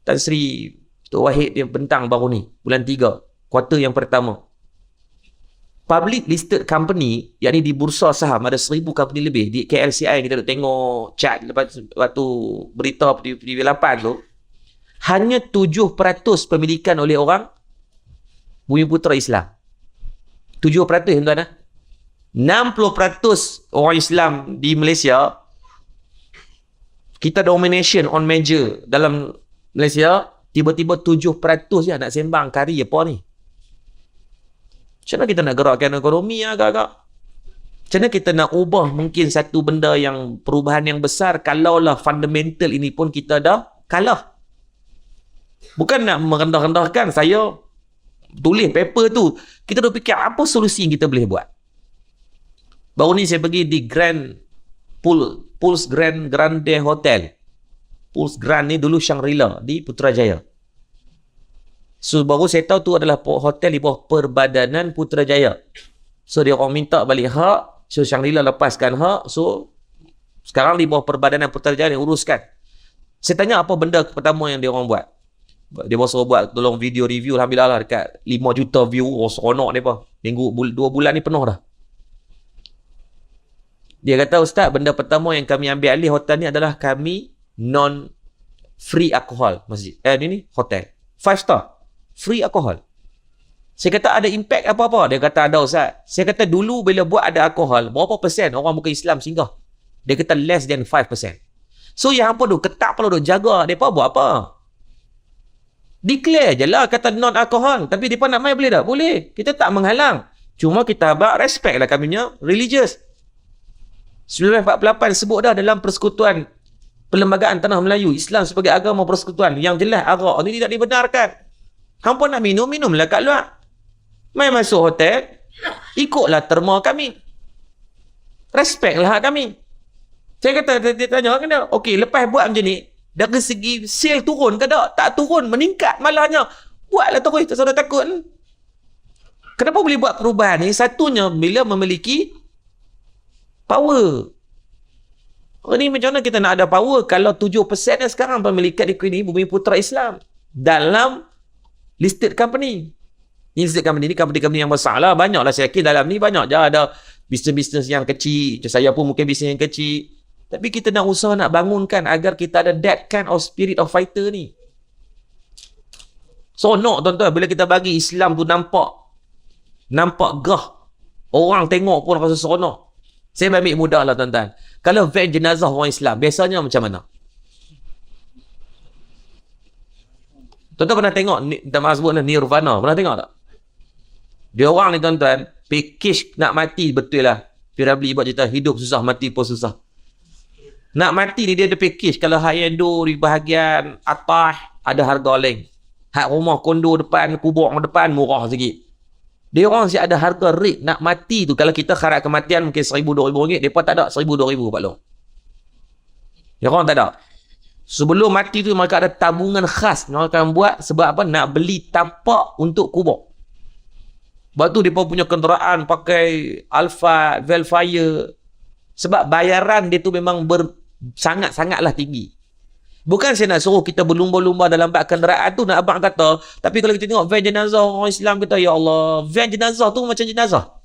Tan Sri Tok Wahid yang bentang baru ni, bulan 3, kuarter yang pertama. Public listed company, yakni di bursa saham ada 1,000 company lebih. Di KLCI kita tengok chart lepas waktu berita di 8 tu, hanya 7% pemilikan oleh orang Bumiputera Islam. 7% tuan-tuan. 60% orang Islam di Malaysia, kita domination on major dalam Malaysia, tiba-tiba 7% je nak sembang kari apa ni. Macam mana kita nak gerakkan ekonomi agak-agak? Macam mana kita nak ubah mungkin satu benda yang perubahan yang besar kalaulah fundamental ini pun kita dah kalah. Bukan nak merendah-rendahkan, saya tulis paper tu, kita dah fikir apa solusi yang kita boleh buat. Baru ni saya pergi di Pulse Grande Hotel. Pulse Grand ni dulu Shangri-La di Putrajaya. So baru saya tahu tu adalah hotel di bawah Perbadanan Putrajaya. So dia orang minta balik hak, so Shangri-La lepaskan hak, so sekarang di bawah Perbadanan Putrajaya dia uruskan. Saya tanya apa benda pertama yang dia orang buat. Dia bawa buat tolong video review, alhamdulillah lah dekat 5 juta view. Oh seronok ni apa. 2 bulan ni penuh dah. Dia kata, Ustaz, benda pertama yang kami ambil alih hotel ni adalah kami non-free alcohol masjid. Ni hotel 5 star, free alcohol. Saya kata ada impact apa-apa? Dia kata ada, Ustaz. Saya kata dulu bila buat ada alkohol, berapa persen orang bukan Islam singgah? Dia kata less than 5%. So yang apa tu, ketak perlu duk jaga. Mereka buat apa? Declare je lah kata non-alkohol. Tapi mereka nak main boleh tak? Boleh. Kita tak menghalang. Cuma kita respect lah kami punya religious. 1948 sebut dah dalam Persekutuan Perlembagaan Tanah Melayu, Islam sebagai agama persekutuan. Yang jelas arak ni tidak dibenarkan. Hampa nak minum, minumlah kat luar. Main masuk hotel, ikutlah terma kami. Respect lah kami. Saya kata, dia tanya, kena, okey, lepas buat macam ni, dari segi sale turun ke tak? Tak turun, meningkat malahnya. Buatlah terus, tak salah takut. Kenapa boleh buat perubahan ni? Satunya, bila memiliki power. Ini macam mana kita nak ada power kalau 7% sekarang pemilikan di Bumiputera Islam dalam listed company. Ini listed company ni company-company yang besar lah. Banyak lah saya kira dalam ni banyak je ada bisnes-bisnes yang kecil. Saya pun mungkin bisnes yang kecil. Tapi kita nak usaha nak bangunkan agar kita ada that kind of spirit of fighter ni. Sonok tuan-tuan bila kita bagi Islam tu nampak gah. Orang tengok pun rasa seronok. Saya ambil mudah lah tuan-tuan. Kalau van jenazah orang Islam, biasanya macam mana? Tuan-tuan pernah tengok, maaf sebut Nirvana, pernah tengok tak? Dia orang ni tuan-tuan, package nak mati betul lah. Piramli buat cerita, hidup susah, mati pun susah. Nak mati ni dia ada package. Kalau hak endo di bahagian atas, ada harga lain. Hak rumah kondo depan, kubur depan, murah sikit. Dia orang siap ada harga rate nak mati tu. Kalau kita kharat kematian mungkin RM1,000-2,000. Mereka tak ada RM1,000-2,000 Pak Long. Dia orang tak ada. Sebelum mati tu mereka ada tabungan khas. Mereka akan buat sebab apa? Nak beli tapak untuk kubur. Sebab tu mereka punya kenderaan pakai Alphard, Velfire. Sebab bayaran dia tu memang sangat-sangatlah tinggi. Bukan saya nak suruh kita berlumba-lumba dalam bab kenderaan tu, nak abang kata. Tapi kalau kita tengok van jenazah orang Islam, kita, ya Allah, van jenazah tu macam jenazah.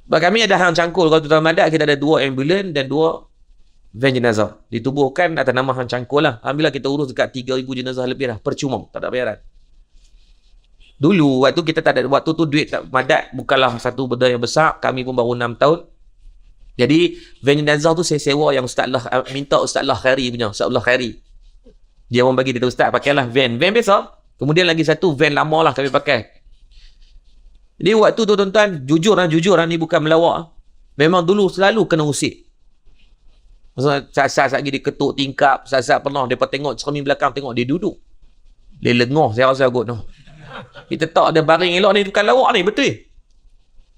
Sebab kami ada hang cangkul. Kalau tuan Madat, kita ada 2 ambulans dan 2 van jenazah. Ditubuhkan atas nama hang cangkul lah. Alhamdulillah kita urus dekat 3,000 jenazah lebih lah. Percuma, tak ada bayaran. Dulu, waktu kita tak ada, waktu tu duit Madat bukanlah satu benda yang besar. Kami pun baru 6 tahun. Jadi van jenazah tu saya sewa yang minta Ustaz Allah Khairi punya, Ustaz Allah Khairi. Dia orang bagi dia Ustaz pakailah van biasa. Kemudian lagi satu van lama lah kami pakai. Jadi waktu tu tuan-tuan, jujur ni bukan melawak. Memang dulu selalu kena usik. Maksudnya saat-saat lagi dia ketuk tingkap, saat-saat pernah depa tengok cermin belakang, tengok dia duduk. Dia lengah saya rasa kot noh. Kita tak ada baring elok ni, bukan lawak ni, betul.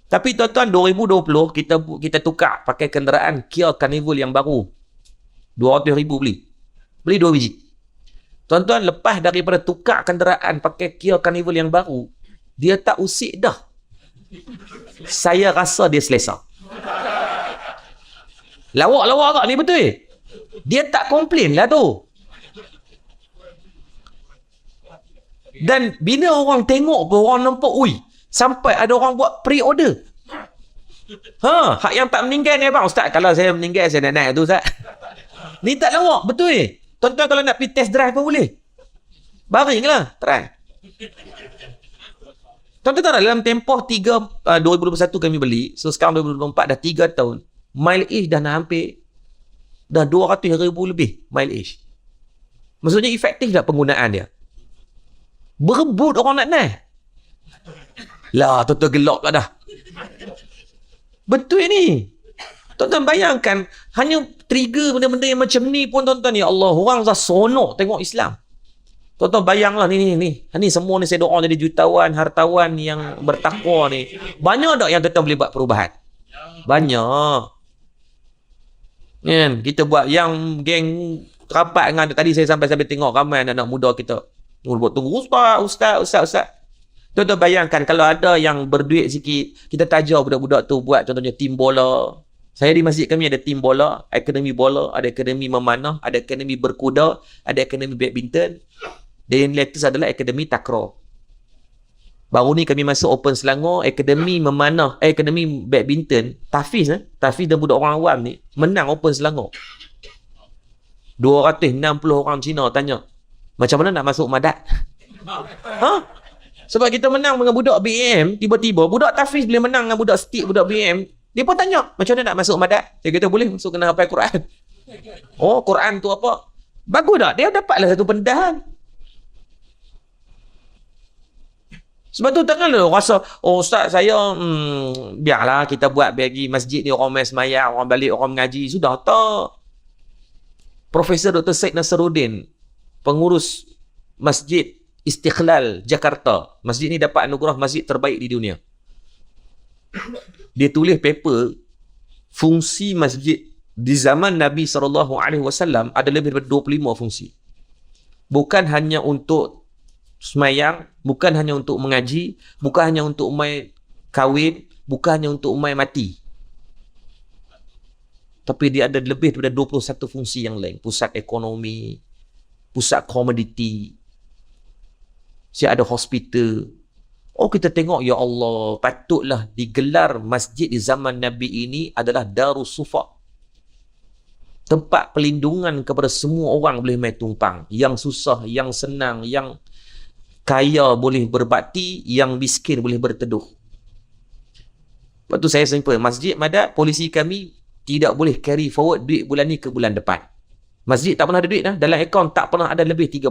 Tapi tuan-tuan 2020 kita tukar pakai kenderaan Kia Carnival yang baru. 200,000 beli. Beli 2 biji. Tuan-tuan, lepas daripada tukar kenderaan pakai Kia Carnival yang baru, dia tak usik dah. Saya rasa dia selesa. Lawak-lawak tak ni betul? Dia tak komplain lah tu. Dan bila orang tengok pun, orang nampak, ui, sampai ada orang buat pre-order. Hak yang tak meninggal ni abang, Ustaz, kalau saya meninggal saya nak naik tu, Ustaz. Ni tak lawak, betul. Tuan-tuan kalau nak pergi test drive pun boleh. Baring lah, try. Tuan-tuan tahu dalam tempoh 2021 kami beli, so sekarang 2024 dah 3 tahun, mileage dah nak hampir, dah 200,000 lebih mileage. Maksudnya efektif tak penggunaan dia? Berebut orang nak naik. Lah, tuan-tuan gelap lah dah. Betul ni. Tuan-tuan bayangkan, hanya trigger benda-benda yang macam ni pun tuan-tuan, ya Allah, orang dah sonok tengok Islam. Tuan-tuan bayanglah ni semua ni saya doa jadi jutawan, hartawan yang bertakwa ni. Banyak tak yang tuan-tuan boleh buat perubahan? Banyak. Kan? Kita buat yang geng rapat dengan tadi saya sampai tengok ramai anak-anak muda kita. Tunggu Ustaz. Tuan-tuan bayangkan kalau ada yang berduit sikit, kita tajar budak-budak tu buat contohnya tim bola. Saya di masjid kami ada tim bola, akademi bola, ada akademi memanah, ada akademi berkuda, ada akademi badminton. Dan yang latest adalah akademi takraw. Baru ni kami masuk Open Selangor, akademi memanah, akademi badminton, Tafiz dan budak orang awam ni menang Open Selangor. 260 orang Cina tanya, macam mana nak masuk Madat? Sebab kita menang dengan budak BM, tiba-tiba budak Tafiz boleh menang dengan budak stick, budak BM. Dia pun tanya, macam mana nak masuk Madat? Dia kata, boleh masuk kena hafal Quran. Oh, Quran tu apa? Bagus tak? Dia dapatlah satu pendahan. Sebab tu takkanlah rasa, oh Ustaz saya, biarlah kita buat bagi masjid ni orang main semayang, orang balik, orang mengaji. Sudah tak? Profesor Dr. Syed Nasaruddin, pengurus Masjid Istiqlal Jakarta. Masjid ni dapat anugerah masjid terbaik di dunia. Dia tulis paper, fungsi masjid di zaman Nabi SAW ada lebih daripada 25 fungsi. Bukan hanya untuk semayang, bukan hanya untuk mengaji, bukan hanya untuk umai kahwin, bukan hanya untuk umai mati. Tapi dia ada lebih daripada 21 fungsi yang lain. Pusat ekonomi, pusat komoditi, ada hospital. Oh, kita tengok, ya Allah, patutlah digelar masjid di zaman Nabi ini adalah Darus Sufa. Tempat pelindungan kepada semua orang boleh main tumpang. Yang susah, yang senang, yang kaya boleh berbakti, yang miskin boleh berteduh. Lepas tu saya simple, Masjid Madat, polisi kami tidak boleh carry forward duit bulan ni ke bulan depan. Masjid tak pernah ada duit dah. Dalam akaun tak pernah ada lebih 30,000.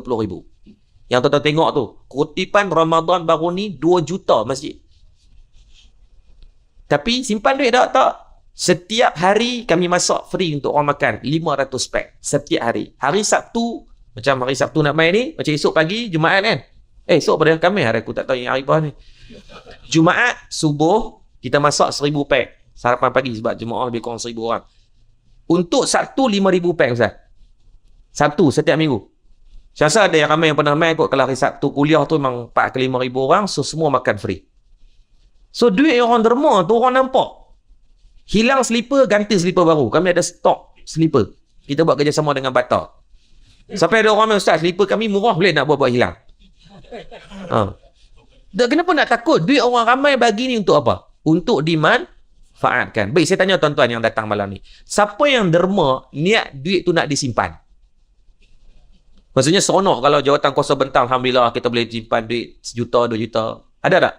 Yang tuan-tuan tengok tu, kutipan Ramadan baru ni 2 juta masjid. Tapi simpan duit tak? Setiap hari kami masak free untuk orang makan 500 pack setiap hari. Hari Sabtu, macam hari Sabtu nak main ni, macam esok pagi Jumaat kan. Esok pada Khamis, hari aku tak tahu yang hari apa ni. Jumaat subuh kita masak 1000 pack sarapan pagi sebab jemaah lebih kurang 1000 orang. Untuk Sabtu 5,000 pack Ustaz. Sabtu setiap minggu. Saya rasa ada yang ramai yang pernah main kot, kalau hari Sabtu kuliah tu memang 4 ke 5,000 orang, so semua makan free. So duit orang derma tu orang nampak. Hilang slipper, ganti slipper baru. Kami ada stok slipper. Kita buat kerjasama dengan Bata. Sampai ada orang main, Ustaz, slipper kami murah, boleh nak buat hilang. Kenapa nak takut? Duit orang ramai bagi ni untuk apa? Untuk dimanfaatkan. Baik, saya tanya tuan-tuan yang datang malam ni. Siapa yang derma niat duit tu nak disimpan? Maksudnya seronok kalau jawatan kuasa bentang, alhamdulillah kita boleh simpan duit 1 juta, 2 juta. Ada tak?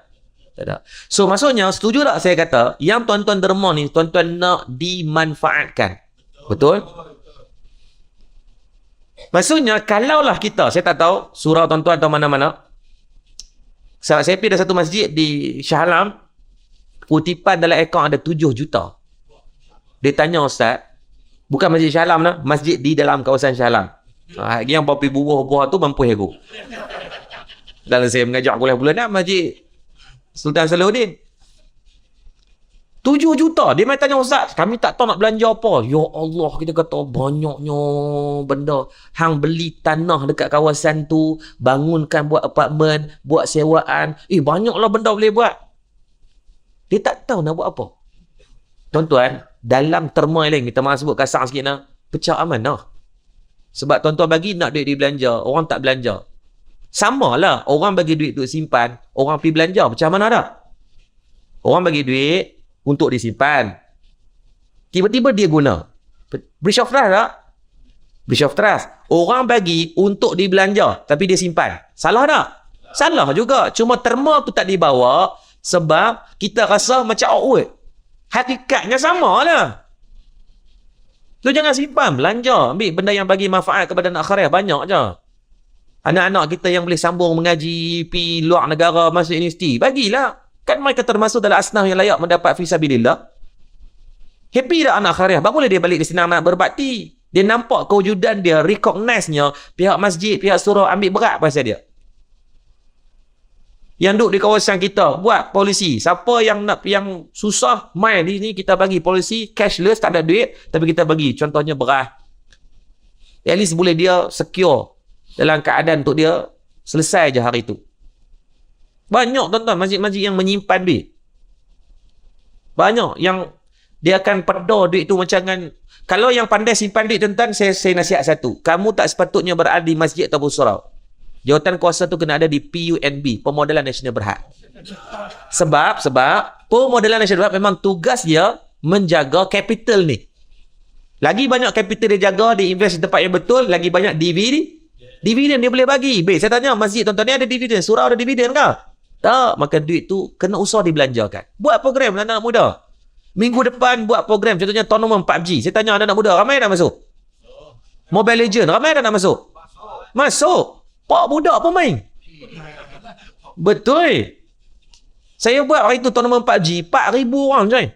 Tak ada. So maksudnya, setuju tak saya kata, yang tuan-tuan derma ni, tuan-tuan nak dimanfaatkan. Betul? Maksudnya, kalaulah kita, saya tak tahu, surau tuan-tuan atau mana-mana, saya pergi ada satu masjid di Shah Alam, kutipan dalam akaun ada 7 juta. Dia tanya Ustaz, bukan masjid Shah Alam lah, masjid di dalam kawasan Shah Alam. Yang papi buah-buah tu mampu aku. Dalam saya mengajar kuliah bulanan masjid Sultan Salahuddin. 7 juta. Dia main tanya ustaz, kami tak tahu nak belanja apa. Ya Allah, kita kata banyaknya benda. Hang beli tanah dekat kawasan tu, bangunkan buat apartmen, buat sewaan. Banyaklah benda boleh buat. Dia tak tahu nak buat apa. Tuan-tuan, dalam terma lain, kita mahu sebut kasar sikit nak, pecah amanah. Sebab tuan-tuan bagi nak duit dia belanja, orang tak belanja. Sama lah, orang bagi duit untuk simpan, orang pergi belanja, pecah amanah tak? Orang bagi duit untuk disimpan. Tiba-tiba dia guna. Breach of trust tak? Breach of trust. Orang bagi untuk dibelanja, tapi dia simpan. Salah tak? Salah juga. Cuma terma tu tak dibawa sebab kita rasa macam awkward. Hakikatnya sama lah. Tu jangan simpan, belanja. Ambil benda yang bagi manfaat kepada anak akhirat. Banyak je. Anak-anak kita yang boleh sambung mengaji, pergi luar negara, masuk universiti, bagilah. Kan mereka termasuk dalam asnaf yang layak mendapat fisabilillah. Happy tak anak akhirat? Barulah dia balik di sini nak berbakti. Dia nampak kewujudan dia, recognize-nya, pihak masjid, pihak surau ambil berat pasal dia. Yang duduk di kawasan kita, buat polisi. Siapa yang nak yang susah, main di sini kita bagi polisi, cashless, tak ada duit, tapi kita bagi. Contohnya beras. At least boleh dia secure dalam keadaan untuk dia selesai je hari tu. Banyak tuan-tuan masjid-masjid yang menyimpan duit. Banyak yang dia akan pedar duit tu macam kan. Kalau yang pandai simpan duit tuan-tuan, saya nasihat satu. Kamu tak sepatutnya berada di masjid ataupun surau. Jawatan kuasa tu kena ada di PUNB, Pemodelan Nasional Berhad. Sebab Pemodelan Nasional Berhad memang tugas dia menjaga capital ni. Lagi banyak capital dia jaga, dia invest di tempat yang betul, lagi banyak dividen dia boleh bagi. Baik, saya tanya masjid tuan-tuan ni ada dividen, surau ada dividen ke? Tak, maka duit tu kena usah dibelanjakan. Buat program anak-anak muda. Minggu depan buat program, contohnya tournament PUBG. Saya tanya anak-anak muda, ramai dah masuk? Mobile Legends, ramai dah nak masuk? Masuk. Pak budak pun main. Betul. Saya buat hari tu tournament PUBG, 4,000 orang coy.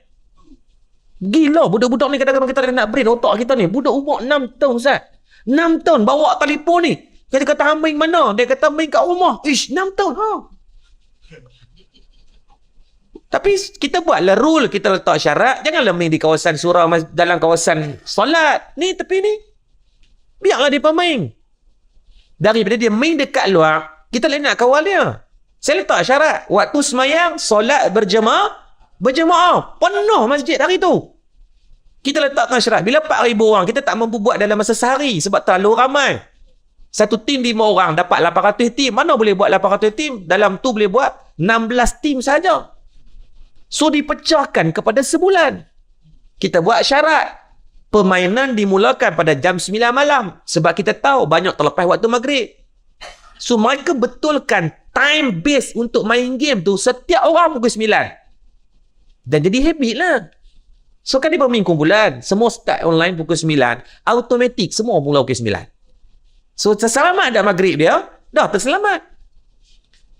Gila, budak-budak ni kadang-kadang kita nak brain otak kita ni. Budak umur 6 tahun Ustaz. 6 tahun bawa telefon ni. Kita kata main mana? Dia kata main kat rumah. 6 tahun. Tapi kita buatlah rule, kita letak syarat, janganlah main di kawasan surau, dalam kawasan solat. Ni tepi ni. Biarlah dia pemain. Daripada dia main dekat luar, kita nak kawal dia. Saya letak syarat, waktu semayang, solat berjemaah. Penuh masjid hari tu. Kita letakkan syarat, bila 4,000 orang, kita tak mampu buat dalam masa sehari sebab terlalu ramai. Satu tim 5 orang dapat 800 tim. Mana boleh buat 800 tim? Dalam tu boleh buat 16 tim saja. So dipecahkan kepada sebulan. Kita buat syarat. Permainan dimulakan pada jam 9 malam. Sebab kita tahu banyak terlepas waktu maghrib. So mereka betulkan time base untuk main game tu setiap orang pukul 9. Dan jadi habit lah. So kan dia bermain kumpulan. Semua start online pukul 9. Automatik semua mula pukul 9. So terselamat dah maghrib dia. Dah terselamat.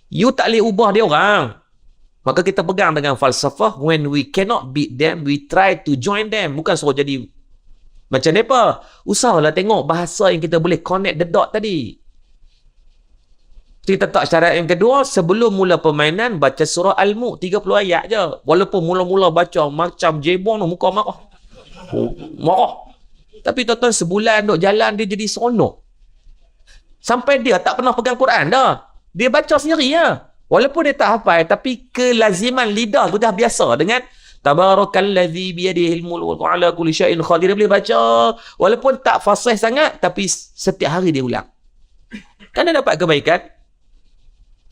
You tak boleh ubah dia orang. Maka kita pegang dengan falsafah, when we cannot beat them, we try to join them. Bukan suruh jadi macam mereka. Usahalah tengok bahasa yang kita boleh connect the dot tadi. Kita tak syarat yang kedua, sebelum mula permainan, baca surah Al-Mulk 30 ayat je. Walaupun mula-mula baca macam jebong, muka marah. Marah. Tapi tuan-tuan sebulan duk jalan, dia jadi seronok. Sampai dia tak pernah pegang Quran dah. Dia baca sendiri ya. Walaupun dia tak hafal, tapi kelaziman lidah tu dah biasa dengan Tabarakalladzi biyadihil mulku wa ala kulli syai'in qadir. Dia boleh baca. Walaupun tak fasih sangat, tapi setiap hari dia ulang. Kan dia dapat kebaikan.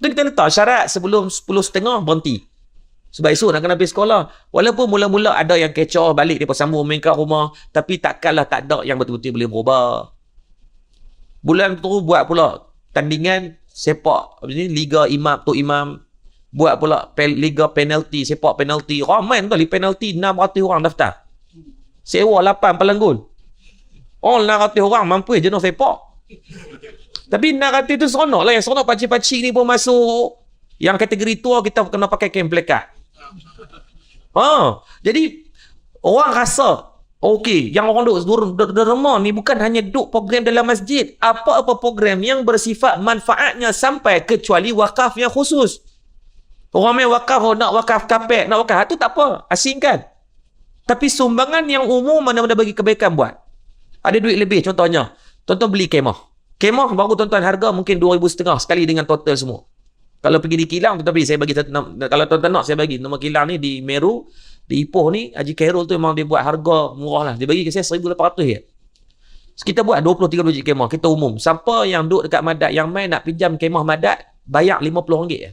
Tu kita letak syarat sebelum 10.30 berhenti. Sebab esok nak kena pergi sekolah. Walaupun mula-mula ada yang kecoh balik, dia sambung main kat rumah. Tapi takkanlah tak ada yang betul-betul boleh berubah. Bulan tu buat pula tandingan sepak Liga Imam Tok Imam, buat pula Liga penalti, sepak penalti. Ramai tu penalti 600 orang daftar. Sewa 8 pelanggul. 600 orang mampu jenuh sepak. Tapi 600 tu seronok lah. Yang seronok pakcik-pakcik ni pun masuk. Yang kategori tua kita kena pakai kain plekat. Jadi orang rasa okey, yang orang duduk derma ni bukan hanya duduk program dalam masjid. Apa-apa program yang bersifat manfaatnya sampai kecuali wakaf yang khusus. Orang main wakaf, nak wakaf kapet, nak wakaf, tu tak apa. Asingkan. Tapi sumbangan yang umum mana-mana bagi kebaikan buat. Ada duit lebih contohnya. Tuan-tuan beli kemah. Kemah baru tuan-tuan harga mungkin 2,500 sekali dengan total semua. Kalau pergi di kilang, tetapi saya bagi kalau tuan-tuan nak saya bagi nama kilang ni di Meru, di Ipoh ni, Haji Khairul tu memang dia buat harga murah lah. Dia bagi ke saya 1,800 je. So, kita buat 20-30 biji kemah, kita umum. Siapa yang duduk dekat Madat, yang main nak pinjam kemah Madat, bayar RM50 je.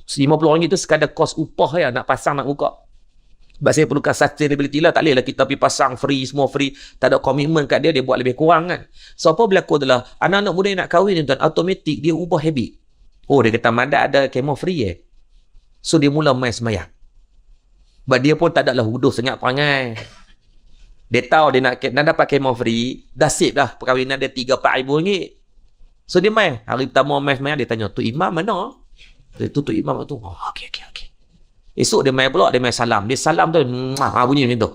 RM50 tu sekadar kos upah ya, nak pasang nak buka. Sebab saya perlukan sustainability lah. Tak boleh lah kita pergi pasang free, semua free. Tak ada komitmen kat dia, dia buat lebih kurang kan. So apa berlaku adalah anak-anak muda yang nak kahwin tuan, automatik dia ubah habit. Oh, dia kata Madat ada kemah free So dia mula main semayang. Sebab dia pun tak ada lah huduh sangat perangai. Dia tahu dia nak dapat kemah free, dah save dah perkahwinan dia RM3-4,000. So dia main. Hari pertama main semayang, dia tanya, tu imam mana? Tu imam tu. Oh, okey. Esok dia main pula, dia main salam. Dia salam tu, bunyi macam tu.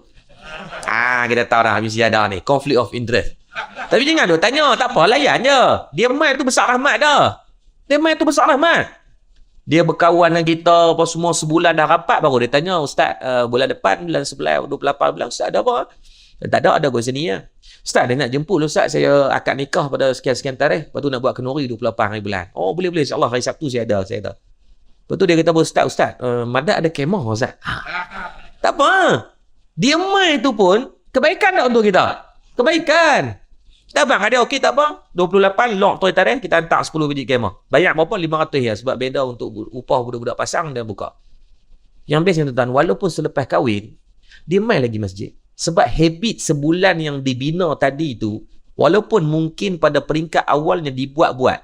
Kita tahu dah, mesti ada ni. Conflict of interest. Tapi jangan tu, tanya, tak apa, layan je. Dia main tu besar rahmat dah. Dia berkawan dengan kita, apa semua sebulan dah rapat, baru dia tanya, Ustaz, bulan depan, bulan 11, 28 bulan, Ustaz ada apa? Tak ada gue sini ya. Ustaz, dia nak jemput Ustaz, saya akan nikah pada sekian-sekian tarikh, lepas tu nak buat kenduri 28 hari bulan. Oh, boleh, insyaAllah, hari Sabtu saya ada. Lepas tu dia kata, Ustaz, Madat ada kemah Ustaz. Tak apa. Dia main tu pun, kebaikan tak untuk kita? Kebaikan. Tak bang, ada okey tak apa? 28, lock tu tarikh, kita hantar 10 biji kemah. Bayar berapa? 500 ya, sebab beda untuk upah budak-budak pasang dan buka. Yang best tuan-tuan, walaupun selepas kahwin, dia main lagi masjid. Sebab habit sebulan yang dibina tadi tu, walaupun mungkin pada peringkat awalnya dibuat-buat,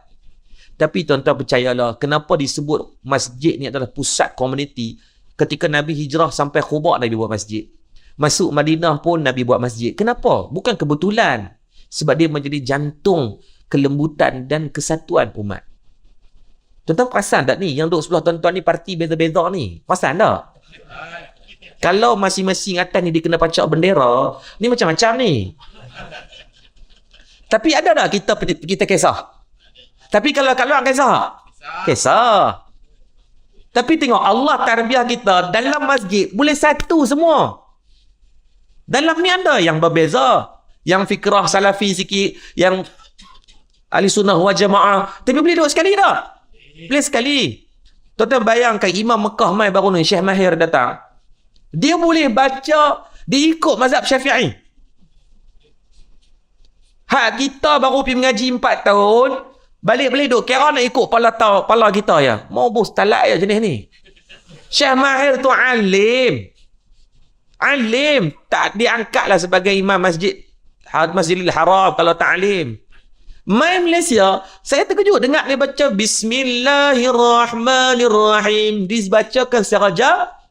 tapi tuan-tuan percayalah, kenapa disebut masjid ni adalah pusat komuniti? Ketika Nabi hijrah sampai Quba, Nabi buat masjid. Masuk Madinah pun Nabi buat masjid. Kenapa? Bukan kebetulan. Sebab dia menjadi jantung kelembutan dan kesatuan umat. Tuan-tuan perasan tak ni? Yang duduk sebelah tuan-tuan ni parti beza-beza ni. Perasan tak? Kalau masing-masing atas ni dia kena pancak bendera, ni macam-macam ni. Tapi ada tak kita kisah? Tapi kalau kat luar kisah. Tapi tengok Allah tarbiyah kita dalam masjid boleh satu semua. Dalam ni ada yang berbeza, yang fikrah salafi sikit, yang ahli sunnah wal jamaah. Tapi boleh duduk sekali tak? Boleh sekali. Tuan-tuan bayangkan Imam Mekah mai baru ni, Syekh Mahir datang. Dia boleh baca, dia ikut mazhab Syafi'i. Hak kita baru pergi mengaji 4 tahun, balik-balik duk kira nak ikut pala kita ya. Mau bos talak ya jenis ni. Syekh Mahir tu alim. Tak diangkatlah sebagai imam Masjidil Haram kalau tak alim. Main Malaysia, saya terkejut dengar dia baca Bismillahirrahmanirrahim. Dibacakan secara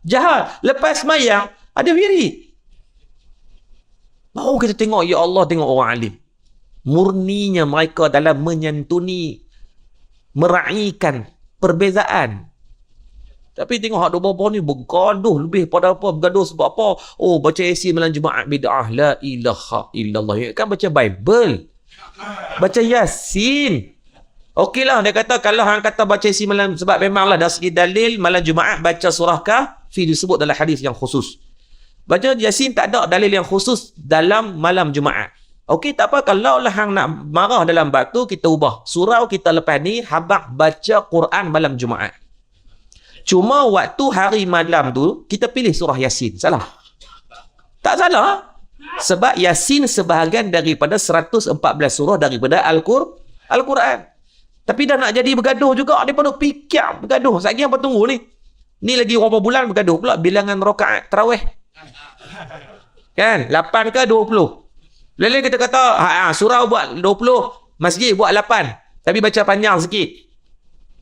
jahat. Lepas semayang, ada wirid. Baru kita tengok, ya Allah, tengok orang alim. Murninya mereka dalam menyantuni, meraihkan perbezaan. Tapi tengok hak dua-dua ni bergaduh lebih pada apa? Bergaduh sebab apa? Oh, baca Yasin malam Jumaat bid'ah. La ilaha illallah. Kan baca Bible. Baca Yasin. Okeylah, dia kata kalau hang kata baca Yasin malam, sebab memanglah dari segi dalil malam Jumaat baca surah Kahfi disebut dalam hadis yang khusus. Baca Yasin tak ada dalil yang khusus dalam malam Jumaat. Okey, tak apa, kalau lah hang nak marah dalam bab tu, kita ubah. Surau kita lepas ni, habaq baca Quran malam Jumaat. Cuma waktu hari malam tu, kita pilih surah Yasin. Salah? Tak salah. Sebab Yasin sebahagian daripada 114 surah daripada Al-Quran. Tapi dah nak jadi bergaduh juga. Dia pun fikir bergaduh. Lagi apa tunggu ni? Ni lagi berapa bulan bergaduh pula bilangan rakaat tarawih. Kan? 8 ke 20? Lain-lain kita kata, surau buat 20, masjid buat 8. Tapi baca panjang sikit.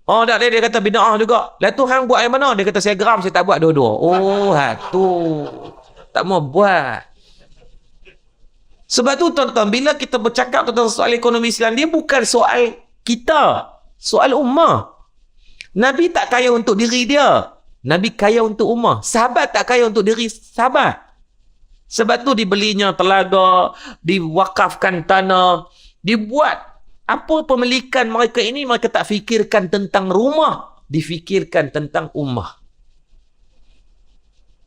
Oh, tak, dia kata bid'ah juga. Lah tu hang buat yang mana? Dia kata saya geram, saya tak buat dua-dua. Oh, tu. Tak mau buat. Sebab tu tuan-tuan, bila kita bercakap tentang soal ekonomi Islam, dia bukan soal kita. Soal ummah. Nabi tak kaya untuk diri dia. Nabi kaya untuk ummah. Sahabat tak kaya untuk diri sahabat. Sebab tu dibelinya telaga, diwakafkan tanah, dibuat. Apa pemilikan mereka ini, mereka tak fikirkan tentang rumah, difikirkan tentang ummah.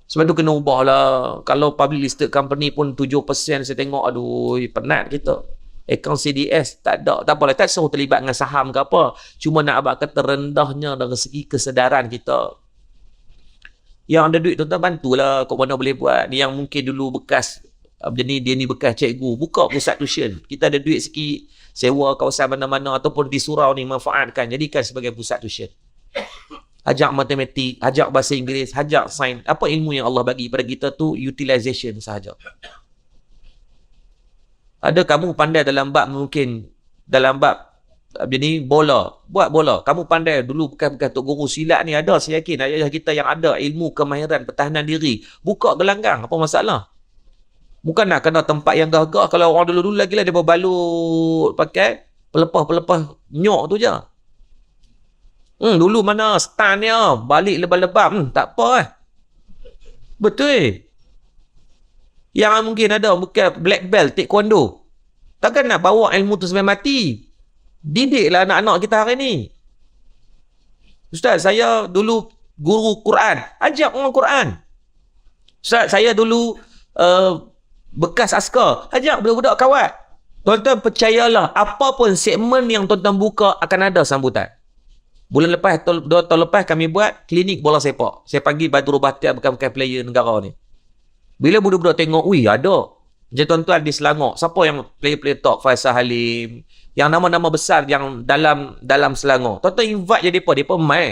Sebab tu kena ubah lah. Kalau public listed company pun 7% saya tengok, aduh, penat kita. Akaun CDS tak ada. Tak apalah, tak suruh terlibat dengan saham ke apa. Cuma nak abang kata rendahnya dari segi kesedaran kita. Yang ada duit tuan-tuan bantulah. Kau mana boleh buat. Ni yang mungkin dulu bekas, dia ni bekas cikgu. Buka pusat tuition. Kita ada duit sikit, sewa kawasan mana-mana ataupun di surau ni manfaatkan. Jadikan sebagai pusat tuition. Ajak matematik, ajak bahasa Inggeris, ajak sains. Apa ilmu yang Allah bagi pada kita tu utilization sahaja. Ada kamu pandai dalam bab mungkin dalam bab jadi bola, buat bola. Kamu pandai dulu bukan tok guru silat ni ada, saya yakin ayah kita yang ada ilmu kemahiran pertahanan diri, buka gelanggang, apa masalah? Bukan nak kena tempat yang gagah. Kalau orang dulu-dulu lagi lah dia balut pakai pelepah-pelepah nyok tu je. Dulu mana stand dia, balik lebam-lebam, tak apa Betul. Yang mungkin ada bukan black belt taekwondo. Takkan nak bawa ilmu tu sampai mati. Didiklah anak-anak kita hari ni. Ustaz, saya dulu guru Quran. Ajak orang Quran. Ustaz, saya dulu bekas askar. Ajak budak-budak kawat. Tuan-tuan percayalah, apa pun segmen yang tuan-tuan buka akan ada sambutan. Bulan lepas, 2 tahun lepas kami buat klinik bola sepak. Saya panggil Badrul Bakhtiar bekas-bekas player negara ni. Bila budak-budak tengok, wih ada. Macam tuan-tuan di Selangor, siapa yang player-player top? Faisal Halim. Yang nama-nama besar yang dalam Selangor. Tuan-tuan invite je mereka, mereka main.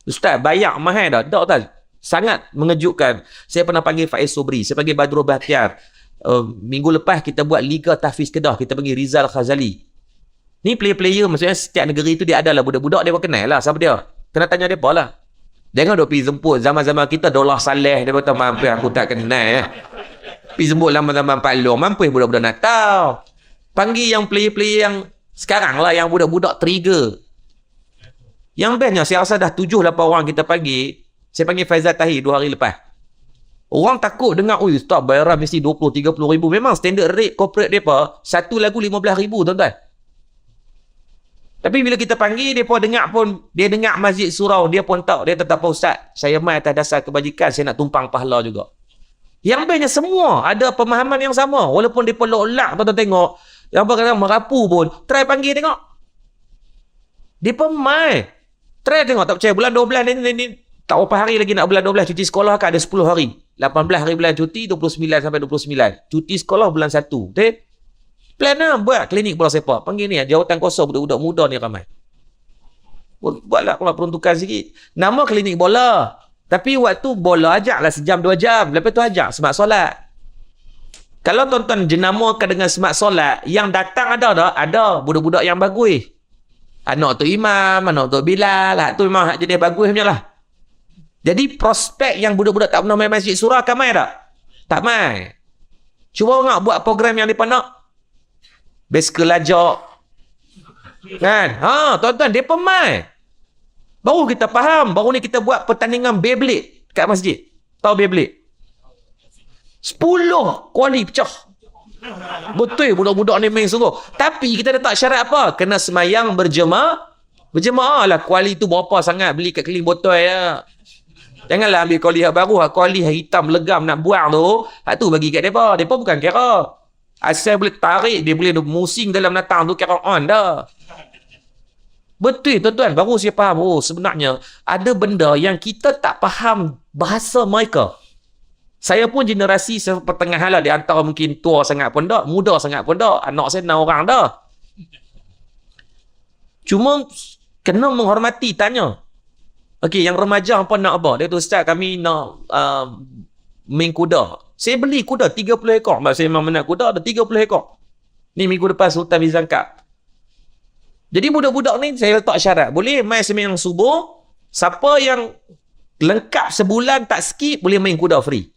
Ustaz, bayar mahal dah. Tak tak. Sangat mengejutkan. Saya pernah panggil Faiz Sobri. Saya panggil Badrul Bakhtiar. Minggu lepas kita buat Liga Tahfiz Kedah. Kita panggil Rizal Khazali. Ni player-player, maksudnya setiap negeri tu dia adalah budak-budak, dia pun kenal lah siapa dia. Kena tanya dia lah. Jangan duk pergi jemput. Zaman-zaman kita Dolah Saleh, dia kata mampu aku tak kenal. Pergi jemput zaman-zaman Pak Long, mampu budak-budak nak tahu. Panggil yang player-player yang sekarang lah, yang budak-budak trigger. Yang bestnya, saya rasa dah 7-8 orang kita panggil. Saya panggil Faizal Tahir 2 hari lepas. Orang takut dengar, ui, stop bayaran mesti 20-30 ribu. Memang standard rate corporate mereka, satu lagu 15 ribu tuan-tuan. Tapi bila kita panggil, dia pun dengar masjid surau, dia pun tahu, dia tetap, Ustaz, saya mai atas dasar kebajikan, saya nak tumpang pahala juga. Yang bestnya semua ada pemahaman yang sama. Walaupun dia pun lolak, tuan-tuan tengok, yang apa kata merapu pun, try panggil tengok. Dia pun mai. Try tengok, tak percaya, bulan 12 ni tak berapa hari lagi nak bulan 12, cuti sekolah kan ada 10 hari. 18 hari bulan cuti, 29 sampai 29. Cuti sekolah bulan 1. Okay? Plan lah buat klinik bola sepak. Panggil ni jawatan kosong, budak-budak muda ni ramai. Buatlah peruntukan sikit. Nama klinik bola. Tapi waktu bola ajaklah sejam 2 jam. Lepas tu ajak semak solat. Kalau tuan-tuan jenamakan dengan semak solat, yang datang ada tak? Ada budak-budak yang bagus. Anak tu imam, anak tu Bilal. Tu memang hak jenis bagus macam lah. Jadi prospek yang budak-budak tak pernah main masjid surah akan main tak? Tak main. Cuba orang buat program yang mereka nak. Basikal lajak. Kan? Tuan-tuan, dia pemain. Baru kita faham. Baru ni kita buat pertandingan Beyblade kat masjid. Tahu Beyblade? 10 kuali pecah. Betul budak-budak ni main sungguh. Tapi kita letak syarat apa? Kena semayang berjemaah lah. Kuali tu berapa sangat. Beli kat keling botol ya. Janganlah ambil kuali yang baru. Kuali yang hitam legam nak buang tu. Hak tu bagi kat mereka. Mereka bukan kira. Asal boleh tarik, dia boleh musing dalam datang tu kira on dah. Betul tuan-tuan. Baru saya faham. Sebenarnya ada benda yang kita tak faham bahasa mereka. Saya pun generasi pertengahan lah. Di antara mungkin tua sangat pun tak, muda sangat pun tak. Anak saya 6 orang dah. Cuma kena menghormati, tanya. Okey, yang remaja apa nak apa? Dia tu, Ustaz, kami nak main kuda. Saya beli kuda 30 ekor. Saya memang minat kuda, ada 30 ekor. Ni minggu depan Sultan Bizan Cup. Jadi budak-budak ni saya letak syarat. Boleh main sembahyang subuh. Siapa yang lengkap sebulan tak skip, boleh main kuda free.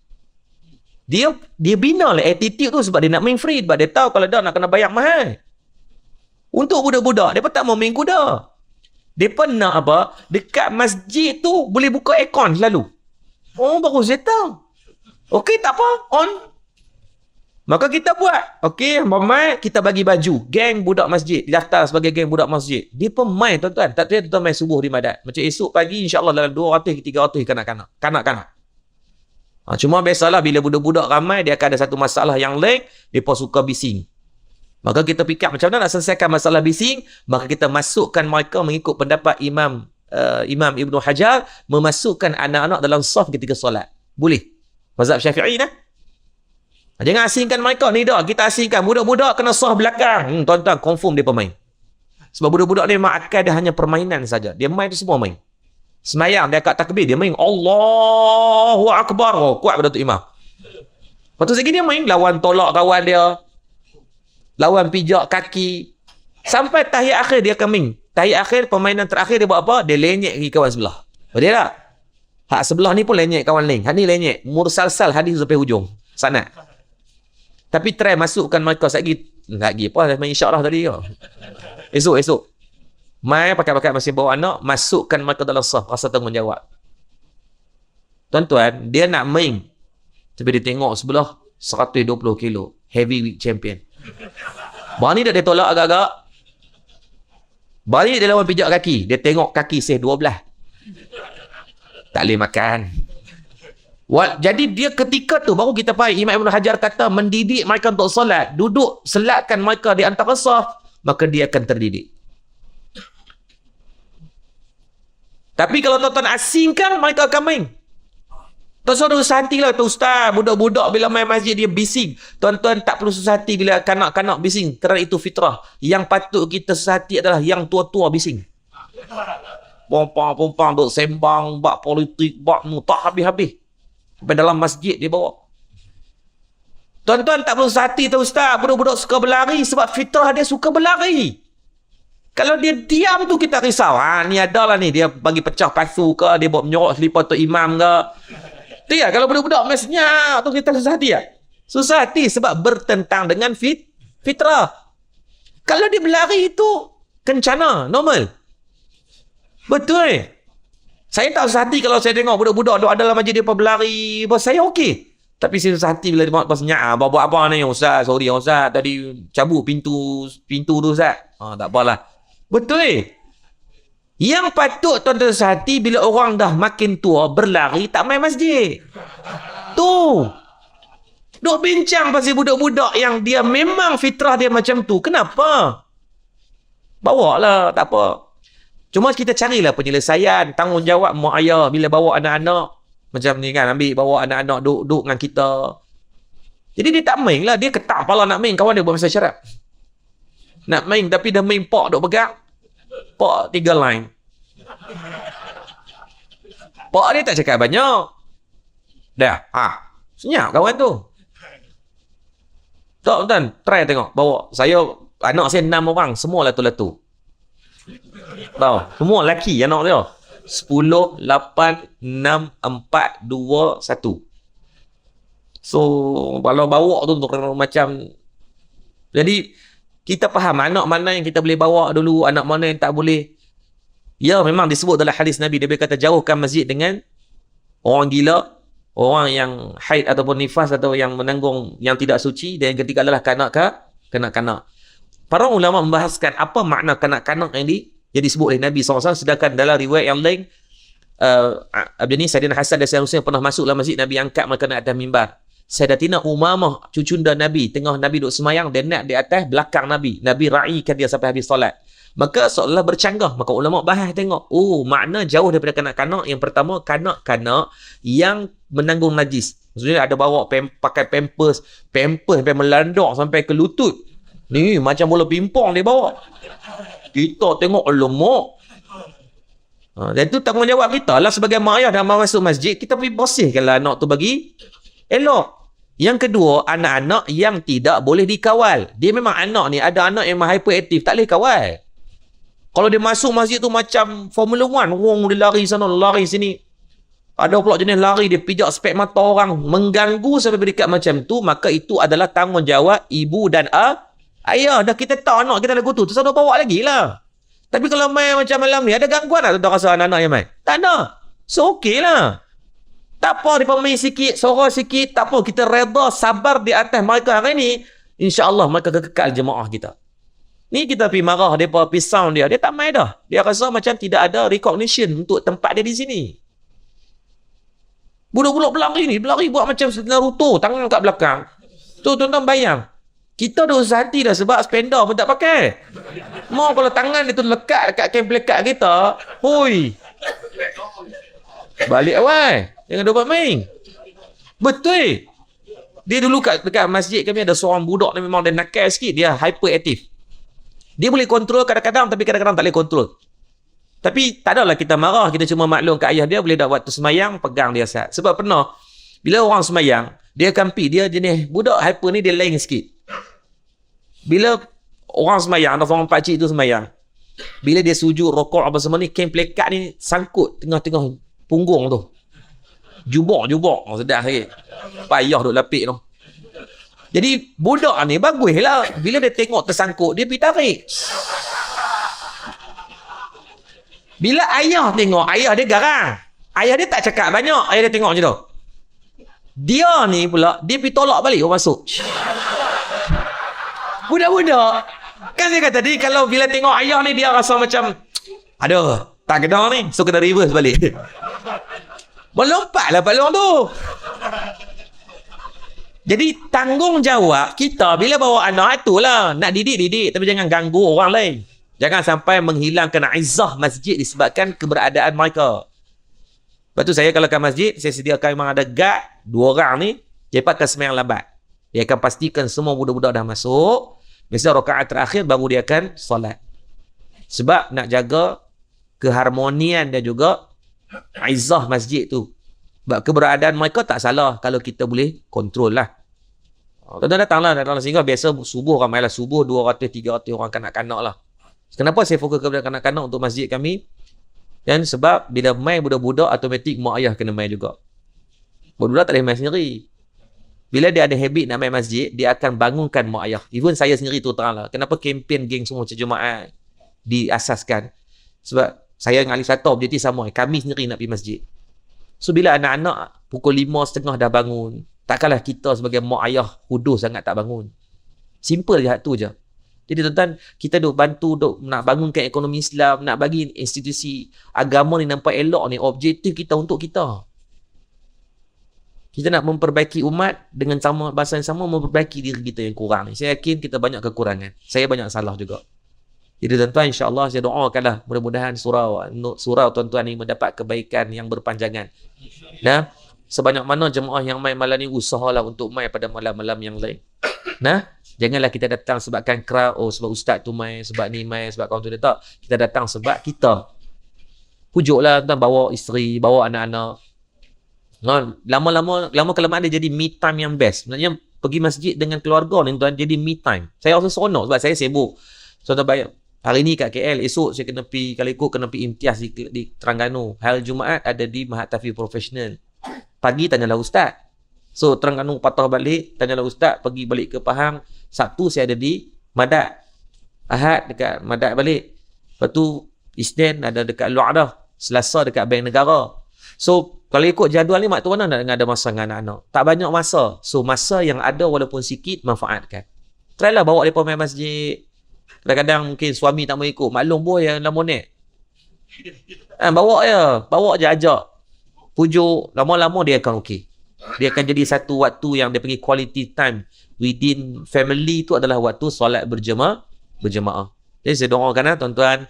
Dia bina lah attitude tu sebab dia nak main free. Sebab dia tahu kalau dia nak kena bayar mahal. Untuk budak-budak, dia pun tak mau main kuda. Dia pun nak apa? Dekat masjid tu boleh buka aircon selalu. Baru saya tahu. Okey, tak apa. On. Maka kita buat. Okey, mamai kita bagi baju. Geng budak masjid. Daftar sebagai geng budak masjid. Dia pun main, tuan-tuan. Tak kira tuan main subuh di Madat. Macam esok pagi, insyaAllah dalam 200 ke 300 kanak-kanak. Kanak-kanak. Cuma biasalah bila budak-budak ramai, dia akan ada satu masalah yang lain, mereka suka bising. Maka kita fikir macam mana nak selesaikan masalah bising, maka kita masukkan mereka mengikut pendapat Imam Ibn Hajar, memasukkan anak-anak dalam saf ketika solat. Boleh. Mazhab Syafi'i dah. Jangan asingkan mereka ni dah. Kita asingkan budak-budak kena saf belakang. Tuan-tuan, confirm dia pemain. Sebab budak-budak ni memang akal dia hanya permainan saja. Dia main tu semua main. Semayang dia kat takbir, dia main Allahu Akbar. Kuat pada tu imam. Lepas tu lagi dia main lawan tolak kawan dia, lawan pijak kaki. Sampai tahiyat akhir dia akan main. Tahiyat akhir, permainan terakhir dia buat apa? Dia lenyek pergi kawan sebelah. Betul tak? Hak sebelah ni pun lenyek kawan lain. Hak ni lenyek. Mursalsal hadis sampai hujung. Sanad. Tapi try masukkan mereka lagi apa? Main isyarat tadi ke? Esok. Mai pakai mesin bawa anak, masukkan mereka dalam saf, rasa tanggungjawab. Tuan-tuan, dia nak main. Tapi dia tengok sebelah 120 kilo. Heavyweight champion. Bani dia tolak agak-agak. Balik dia lawan pijak kaki. Dia tengok kaki seh 12. Tak boleh makan. Jadi dia ketika tu baru kita faham Imam Ibn Hajar kata mendidik mereka untuk solat. Duduk selatkan mereka di antara saf, maka dia akan terdidik. Tapi kalau tuan-tuan asingkan, mereka akan main. Tuan-tuan susah hati lah, Ustaz. Budak-budak bila main masjid dia bising. Tuan-tuan tak perlu susah hati bila kanak-kanak bising. Kerana itu fitrah. Yang patut kita susah hati adalah yang tua-tua bising. Pompang-pompang duk sembang, bak politik, bak nu, tak habis-habis. Sampai dalam masjid dia bawa. Tuan-tuan tak perlu susah hati tu Ustaz. Budak-budak suka berlari sebab fitrah dia suka berlari. Kalau dia diam tu kita risau. Ni adalah ni. Dia bagi pecah pasu ke. Dia buat menyorok selipar tu imam ke. Tu ya. Kalau budak-budak mesnya tu kita susah hati ya. Susah hati sebab bertentang dengan fitrah. Kalau dia berlari itu kencana. Normal. Betul. Saya tak susah hati kalau saya tengok budak-budak ada dalam masjid dia berlari. Saya okey. Tapi saya susah hati bila dia buat senyap. Buat apa ni Ustaz? Sorry Ustaz. Tadi cabut pintu tu Ustaz. Tak apalah. Betul. Yang patut tuan-tuan sehati bila orang dah makin tua berlari tak main masjid. Tu. Duk bincang pasal budak-budak yang dia memang fitrah dia macam tu. Kenapa? Bawa lah, tak apa. Cuma kita carilah penyelesaian, tanggungjawab mak ayah bila bawa anak-anak macam ni kan, ambil bawa anak-anak duduk dengan kita. Jadi dia tak main lah, dia ketak kepala nak main, kawan dia buat masa syarat. Nak main tapi dah main pak duk pegang. Pak 3 line. Pak dia tak cakap banyak. Dah. Senyap kawan tu. Tak tuan, try tengok. Bawa. Anak saya 6 orang. Semua latu-latu. Tahu? Semua lelaki anak dia. 10, 8, 6, 4, 2, 1. So, kalau bawa tu macam. Jadi, kita faham anak mana yang kita boleh bawa dulu, anak mana yang tak boleh. Ya, memang disebut dalam hadis Nabi. Dia berkata, jauhkan masjid dengan orang gila, orang yang haid ataupun nifas atau yang menanggung yang tidak suci. Dan yang ketiga adalah kanak-kanak. Para ulama membahaskan apa makna kanak-kanak yang disebut oleh Nabi SAW. Sedangkan dalam riwayat yang lain, Sayyidina Hasan dan Sayyidina Husain pernah masuk dalam masjid. Nabi angkat mereka naik atas mimbar. Sayyidatina Umamah, cujunda Nabi, tengah Nabi duduk semayang, dia naik di atas belakang Nabi. Nabi raikan dia sampai habis solat. Maka seolah bercanggah. Maka ulama bahas tengok. Makna jauh daripada kanak-kanak. Yang pertama, kanak-kanak yang menanggung najis. Maksudnya ada bawa pakai pampers sampai melandok sampai ke lutut. Ni macam bola pimpong dia bawa. Kita tengok lemak. Dan itu tanggungjawab kita lah sebagai mak ayah dah masuk masjid, kita pergi bersihkanlah anak tu bagi elok. Yang kedua, anak-anak yang tidak boleh dikawal. Dia memang anak ni, ada anak yang hyperaktif, tak boleh kawal. Kalau dia masuk masjid tu macam Formula 1, orang dia lari sana, lari sini. Ada pula jenis lari, dia pijak spek mata orang, mengganggu sampai berdekat macam tu, maka itu adalah tanggungjawab ibu dan ayah. Dah kita tahu anak kita lagu tu, terus ada bawa lagi lah. Tapi kalau main macam malam ni, ada gangguan tak tuan rasa anak-anak yang main? Tak ada. So, okey lah. Tak apa, dia main sikit, sorok sikit, tak apa. Kita reda, sabar di atas mereka hari ni. InsyaAllah mereka kekal jemaah kita. Ni kita pergi marah, dia pergi sound dia. Dia tak main dah. Dia rasa macam tidak ada recognition untuk tempat dia di sini. Budak-budak berlari buat macam Naruto, tangan kat belakang. Tu tuan-tuan bayang. Kita dah usaha hati dah sebab spender pun tak pakai. Mau kalau tangan dia tu lekat dekat kain pelekat kita, hoi. Balik awal. Jangan dapat main. Betul. Dia dulu dekat masjid kami ada seorang budak ni memang dia nakal sikit, dia hyperaktif. Dia boleh kontrol kadang-kadang tapi kadang-kadang tak boleh kontrol. Tapi tak adalah kita marah, kita cuma maklum kat ayah dia boleh dah waktu semayang pegang dia sat. Sebab pernah bila orang semayang, dia akan dia jenis budak hyper ni dia lain sikit. Bila orang semayang, ada orang pakcik tu semayang. Bila dia sujud rokok apa semua ni, kain pelekat ni sangkut tengah-tengah punggung tu. Jubok sedap sikit. Payah duk lapik tu. Jadi budak ni baguslah. Bila dia tengok tersangkut, dia pergi tarik. Bila ayah tengok, ayah dia garang. Ayah dia tak cakap banyak. Ayah dia tengok macam tu. Dia ni pula, dia pergi tolak balik orang masuk. Budak-budak. Kan saya kata tadi, kalau bila tengok ayah ni, dia rasa macam, aduh, tak kena ni. So, kena reverse balik. Melompatlah paluang tu. Jadi, tanggungjawab kita bila bawa anak itulah. Nak didik, tapi jangan ganggu orang lain. Jangan sampai menghilangkan izzah masjid disebabkan keberadaan mereka. Lepas tu saya kalau ke masjid, saya sediakan memang ada guard, 2 orang ni, dia akan sembahyang lambat. Dia akan pastikan semua budak-budak dah masuk. Biasanya rakaat terakhir baru dia akan solat. Sebab nak jaga keharmonian dan juga izzah masjid tu. Sebab keberadaan mereka tak salah kalau kita boleh kontrol lah. Tuan-tuan datanglah sehingga biasa subuh ramailah subuh 200 300 orang kanak-kanak lah. Kenapa saya fokus kepada kanak-kanak untuk masjid kami? Dan sebab bila main budak-budak, automatik mak ayah kena main juga. Budak-budak tak boleh main sendiri. Bila dia ada habit nak main masjid, dia akan bangunkan mak ayah. Even saya sendiri tu terang lah. Kenapa kempen geng semua macam Jumaat diasaskan? Sebab saya dengan Alif Sator objektif sama. Kami sendiri nak pergi masjid. So bila anak-anak pukul 5.30 dah bangun, takkanlah kita sebagai mak ayah huduh sangat tak bangun. Simple je tu je. Jadi tuan-tuan, kita duk bantu nak bangunkan ekonomi Islam, nak bagi institusi agama ni nampak elok ni, objektif kita untuk kita. Kita nak memperbaiki umat dengan bahasa yang sama, memperbaiki diri kita yang kurang ni. Saya yakin kita banyak kekurangan. Saya banyak salah juga. Jadi tuan-tuan, insya-Allah saya doakanlah mudah-mudahan surau tuan-tuan ni mendapat kebaikan yang berpanjangan. Nah, sebanyak mana jemaah yang main malam ni, usahalah untuk main pada malam-malam yang lain. Nah, janganlah kita datang sebabkan crowd, sebab ustaz tu main, sebab ni main, sebab kawan tu dia tak. Kita datang sebab kita. Pujuklah tuan, bawa isteri, bawa anak-anak. Lama kelamaan dia jadi me time yang best. Sebenarnya pergi masjid dengan keluarga ni tuan jadi me time. Saya rasa seronok sebab saya sibuk. So tuan bayang, hari ni kat KL, esok saya kena pergi, kalau ikut kena pergi imtiaz di Terengganu. Hari Jumaat ada di Mahat Tahfiz Profesional. Pagi tanyalah ustaz. So Terengganu patah balik, tanyalah ustaz, pergi balik ke Pahang. Sabtu saya ada di Madat. Ahad dekat Madat balik. Lepas tu Isnin ada dekat Luar dah. Selasa dekat Bank Negara. So kalau ikut jadual ni, mak tu mana nak ada masa dengan anak-anak? Tak banyak masa. So masa yang ada walaupun sikit, manfaatkan. Try lah bawa mereka main masjid. Kadang-kadang mungkin suami tak mau ikut. Maklum boy yang lamonet. Bawa je ajak. Pujuk. Lama-lama dia akan okey. Dia akan jadi satu waktu yang dia panggil quality time within family. Tu adalah waktu solat berjemaah. Jadi saya doakan tuan-tuan,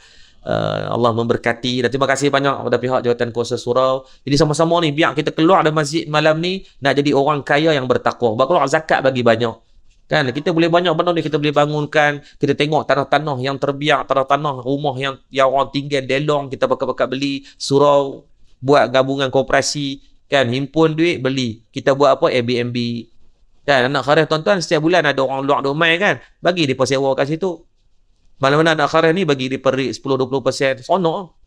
Allah memberkati, dan terima kasih banyak kepada pihak Jawatan Kuasa Surau. Jadi sama-sama ni biar kita keluar dari masjid malam ni nak jadi orang kaya yang bertakwa. Keluar zakat bagi banyak. Kan kita boleh banyak benda ni, kita boleh bangunkan, kita tengok tanah-tanah yang terbiak, tanah-tanah rumah yang orang tinggal delong, kita pakai-pakai beli, surau buat gabungan koperasi, kan, himpun duit beli. Kita buat apa? Airbnb. Kan, anak kharif tuan-tuan setiap bulan ada orang luar domai kan, bagi depa sewa kat situ. Mana-mana anak kharif ni bagi depa rate 10-20%. Sonok.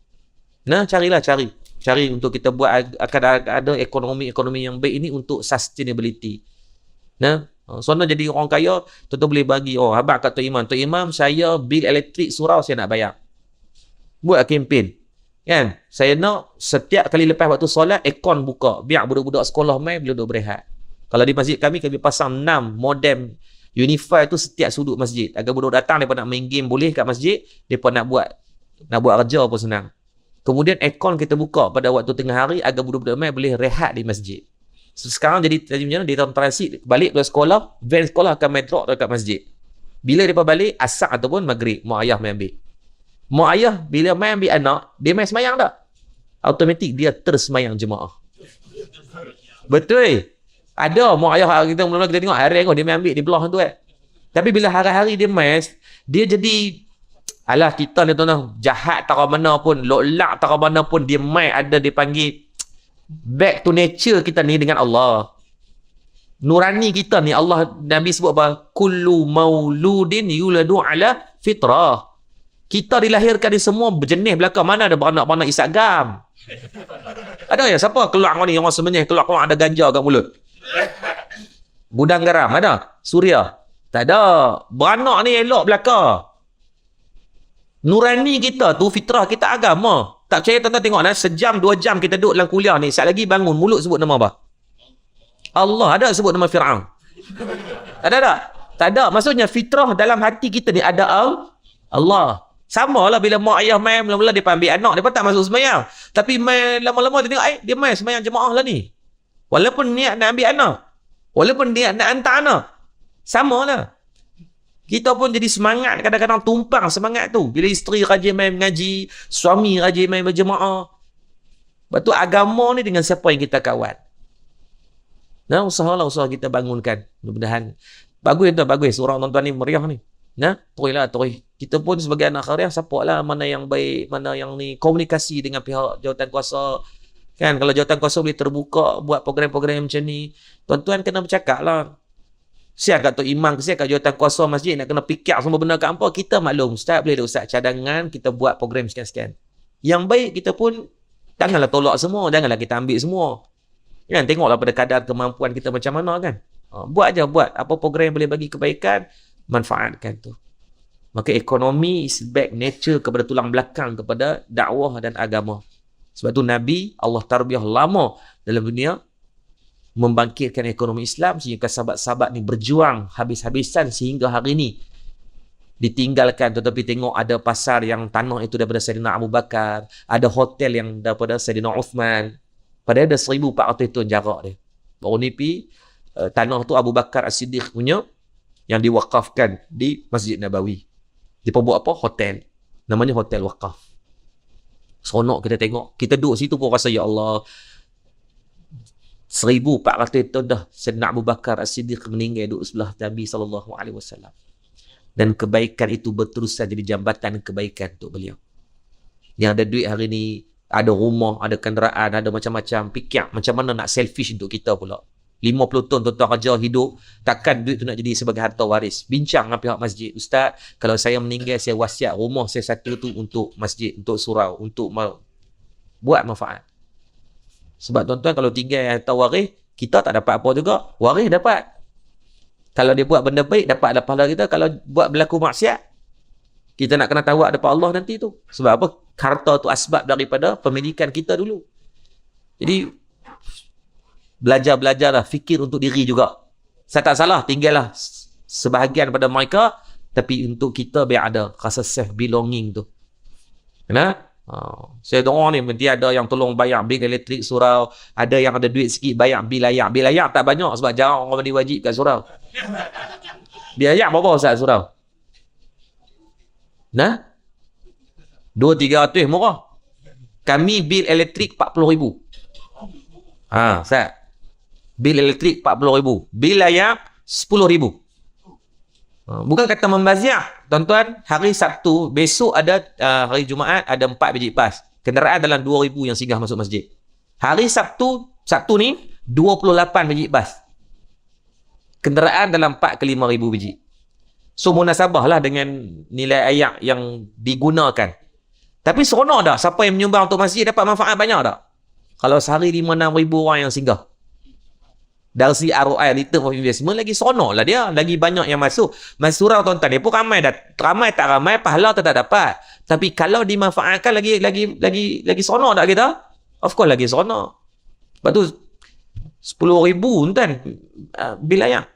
Nah, cari untuk kita buat akan ada ekonomi yang baik ini untuk sustainability. Nah, soalnya jadi orang kaya, tuan-tuan boleh bagi, habaq kat Tok Imam, saya bil elektrik surau saya nak bayar. Buat kempen. Kan? Saya nak setiap kali lepas waktu solat, aircon buka. Biar budak-budak sekolah main, boleh duduk berehat. Kalau di masjid kami pasang 6 modem Unify tu setiap sudut masjid. Agar budak datang, mereka nak main game boleh kat masjid, mereka nak buat kerja pun senang. Kemudian aircon kita buka pada waktu tengah hari agar budak-budak mai boleh rehat di masjid. So, sekarang jadi macam mana? Dia transit balik ke sekolah, van sekolah akan mai drop dekat masjid. Bila dia balik, asar ataupun maghrib, mak ayah mai ambil. Mak ayah bila mai ambil anak, dia mai semayang tak? Automatik dia tersemayang jemaah. Betul. Ada mak ayah kita mula-mula kita tengok hari dia mai ambil di belah tu Tapi bila hari-hari dia mai, dia jadi alah kita ni tuan-tuan jahat tak mana pun, loklak tak mana pun dia mai ada dipanggil back to nature kita ni dengan Allah. Nurani kita ni Allah Nabi sebut apa? Kullu mauludin yuladu ala fitrah. Kita dilahirkan di semua berjenis belaka. Mana ada beranak-beranak isap gam? Ada ya siapa keluar ni orang semenyih keluar ada ganja kat mulut? Gudang garam ada? Suria? Tak ada. Beranak ni elok belaka. Nurani kita tu fitrah kita agama. Tak percaya tuan-tuan tengok sejam 2 jam kita duduk dalam kuliah ni, sekali lagi bangun mulut sebut nama apa? Allah. Ada sebut nama Fir'aun? Ada tak? Tak ada. Maksudnya fitrah dalam hati kita ni ada Allah. Sama lah bila mak ayah main mula-mula dia ambil anak, dia pun tak masuk semayang. Tapi main lama-lama dia tengok dia main semayang jemaah lah ni. Walaupun niat nak ambil anak, walaupun niat nak hantar anak, sama lah. Kita pun jadi semangat, kadang-kadang tumpang semangat tu. Bila isteri rajin main mengaji, suami rajin main berjemaah. Sebab tu agama ni dengan siapa yang kita kawan. Nah, usaha kita bangunkan. Mudah-mudahan. Bagus tu, bagus. Orang tuan-tuan ni meriah ni. Nah, terus. Kita pun sebagai anak karya, siapa lah mana yang baik, mana yang ni. Komunikasi dengan pihak jawatan kuasa. Kan, kalau jawatan kuasa boleh terbuka, buat program-program macam ni. Tuan-tuan kena bercakap lah. Siap kat Tok Imam, siap kat jawatan kuasa masjid nak kena fikir semua benda kat apa, kita maklum ustaz boleh ustaz cadangan, kita buat program sekian-sekian. Yang baik kita pun janganlah tolak semua, janganlah kita ambil semua. Kan tengoklah pada kadar kemampuan kita macam mana kan. Buat apa program yang boleh bagi kebaikan, manfaatkan tu. Maka ekonomi is back nature kepada tulang belakang kepada dakwah dan agama. Sebab tu Nabi Allah tarbiyah lama dalam dunia membangkitkan ekonomi Islam sehingga sahabat-sahabat ni berjuang habis-habisan sehingga hari ni ditinggalkan. Tetapi tengok ada pasar yang tanah itu daripada Saidina Abu Bakar, ada hotel yang daripada Saidina Uthman, padahal ada 1400 tahun jarak dia. Baru ni tanah tu Abu Bakar As-Siddiq punya yang diwakafkan di Masjid Nabawi. Dia buat apa? Hotel. Namanya hotel wakaf. Seronok kita tengok. Kita duduk situ pun rasa ya Allah, 1400 tahun dah Saidina Abu Bakar As-Siddiq meninggal duduk sebelah Nabi SAW. Dan kebaikan itu berterusan jadi jambatan kebaikan untuk beliau. Yang ada duit hari ni, ada rumah, ada kenderaan, ada macam-macam. Fikir macam mana nak selfish untuk kita pula. 50 tahun tuan-tuan kerja hidup, takkan duit tu nak jadi sebagai harta waris. Bincang dengan pihak masjid. Ustaz, kalau saya meninggal, saya wasiat rumah saya satu tu untuk masjid, untuk surau, untuk buat manfaat. Sebab tuan-tuan kalau tinggal harta waris, kita tak dapat apa juga. Waris dapat. Kalau dia buat benda baik, dapat pahala kita. Kalau buat berlaku maksiat, kita nak kena tawak depan Allah nanti tu. Sebab apa? Harta tu asbab daripada pemilikan kita dulu. Jadi, belajar-belajarlah, fikir untuk diri juga. Saya tak salah, tinggallah sebahagian pada mereka, tapi untuk kita biar ada rasa self belonging tu. Kenapa? Saya doa ni nanti ada yang tolong bayar bil elektrik surau, ada yang ada duit sikit bayar bil air. Bil air tak banyak sebab jarang orang mandi wajib kat surau. Bil air berapa Ustaz surau? Nah? 2-300 murah. Kami bil elektrik 40,000. Ustaz. Bil elektrik 40,000. Bil air 10,000. Bukan kata membazir. Tuan-tuan, hari Sabtu, besok ada hari Jumaat ada 4 biji pas. Kenderaan dalam 2,000 yang singgah masuk masjid. Hari Sabtu ni 28 biji pas. Kenderaan dalam 4 ke 5,000 biji. So munasabah lah dengan nilai ayat yang digunakan. Tapi seronok dah. Siapa yang menyumbang untuk masjid dapat manfaat banyak tak? Kalau sehari 5-6 ribu orang yang singgah. Dari si ROI, return of investment, lagi seronok lah dia. Lagi banyak yang masuk. Surau tuan-tuan, dia pun ramai dah. Ramai tak ramai, pahala tak dapat. Tapi kalau dimanfaatkan lagi seronok tak kita? Of course lagi seronok. Lepas tu 10,000 tuan bil air.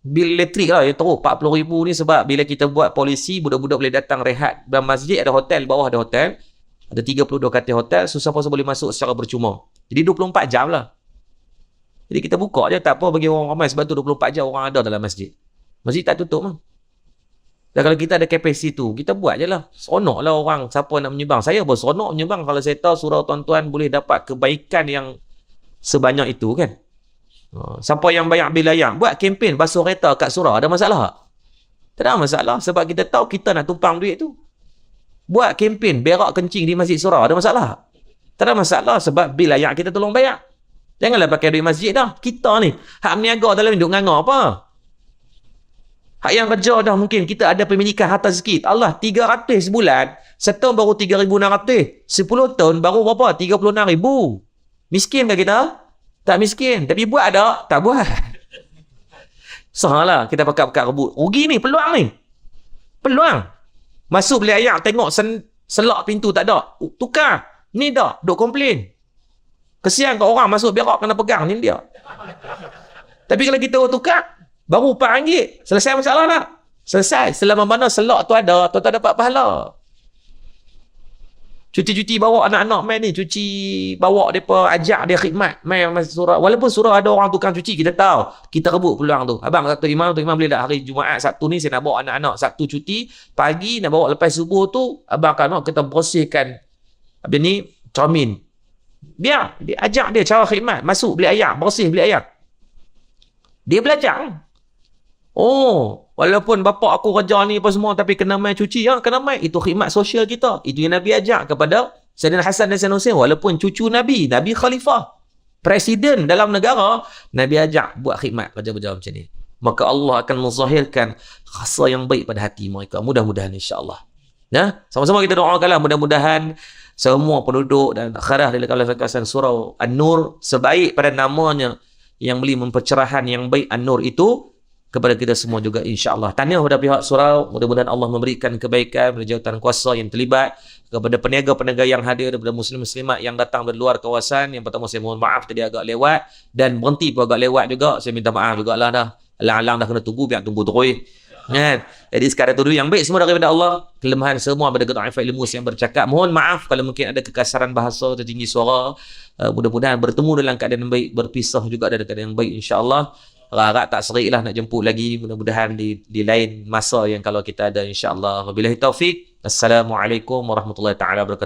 Bil elektrik lah yang teruk 40,000 ni sebab bila kita buat polisi, budak-budak boleh datang rehat. Dalam masjid ada hotel, bawah ada hotel. Ada 32 katil hotel, susah-susah boleh masuk secara percuma. Jadi 24 jam lah. Jadi kita buka je, tak apa bagi orang ramai, sebab tu 24 jam orang ada dalam masjid. Masjid tak tutup mah. Dan kalau kita ada kapasiti tu, kita buat je lah. Seronok lah orang, siapa nak menyumbang. Saya pun seronok menyumbang kalau saya tahu surau tuan-tuan boleh dapat kebaikan yang sebanyak itu kan. Siapa yang banyak bilayang, buat kempen basuh kereta kat surau, ada masalah? Tak ada masalah, sebab kita tahu kita nak tumpang duit tu. Buat kempen berak kencing di masjid surau, ada masalah? Tak ada masalah, sebab bilayang kita tolong bayar. Janganlah pakai duit masjid dah. Kita ni, hak meniaga dalam ni duk nganga apa? Hak yang kerja dah mungkin kita ada pemilikan harta sikit. Allah 300 sebulan, setahun baru 3,600. 10 tahun baru berapa? 36,000. Miskin ke kita? Tak miskin. Tapi buat tak? Tak buat. Salah kita pakai rebut. Rugi ni, peluang ni. Peluang. Masuk beli ayam, tengok selak pintu tak ada. Tukar. Ni dah, duk komplain. Kesian kat orang masuk berak kena pegang ni dia. Tapi kalau kita tukar, baru RM4. Selesai masalah tak? Selesai. Selama mana selak tu ada, tuan-tuan dapat pahala. Cuti-cuti bawa anak-anak main ni, cuci bawa mereka, ajak dia khidmat main surau. Walaupun surau ada orang tukang cuci, kita tahu, kita rebut peluang tu. Abang kata Imam boleh tak hari Jumaat, Sabtu ni saya nak bawa anak-anak, Sabtu cuti, pagi nak bawa lepas subuh tu, abang kan kita bersihkan habis ni cermin. Dia ajak dia cara khidmat, masuk beli ayam, bersih beli ayam. Dia belajar. Oh, walaupun bapak aku kerja ni apa semua tapi kena main cuci, kena main. Itu khidmat sosial kita. Itu yang Nabi ajak kepada Sayyidina Hasan dan Sayyidina Husain. Walaupun cucu Nabi khalifah, presiden dalam negara, Nabi ajak buat khidmat kerja-kerja macam ni. Maka Allah akan menzahirkan khasa yang baik pada hati mereka. Mudah-mudahan insya-Allah. Ya, sama-sama kita doakanlah mudah-mudahan semua penduduk dan kharah di kawasan surau An-Nur sebaik pada namanya yang beli mempercerahan yang baik An-Nur itu kepada kita semua juga insya-Allah. Tahniah kepada pihak surau, mudah-mudahan Allah memberikan kebaikan pada jawatan kuasa yang terlibat, kepada peniaga-peniaga yang hadir, kepada muslim-muslimat yang datang dari luar kawasan. Yang pertama saya mohon maaf tadi agak lewat dan berhenti pun agak lewat juga. Saya minta maaf jugalah dah. Alang-alang dah kena tunggu, biar tunggu terus. Kan? Jadi sekarang itu dulu yang baik semua daripada Allah, kelemahan semua pada kedai ilmu yang bercakap. Mohon maaf kalau mungkin ada kekasaran bahasa atau tinggi suara. Mudah-mudahan bertemu dalam keadaan yang baik, berpisah juga dalam keadaan yang baik insya-Allah. Harap tak serik lah nak jemput lagi. Mudah-mudahan di lain masa yang kalau kita ada insya-Allah. Wabillahi taufik. Assalamualaikum warahmatullahi taala wabarakatuh.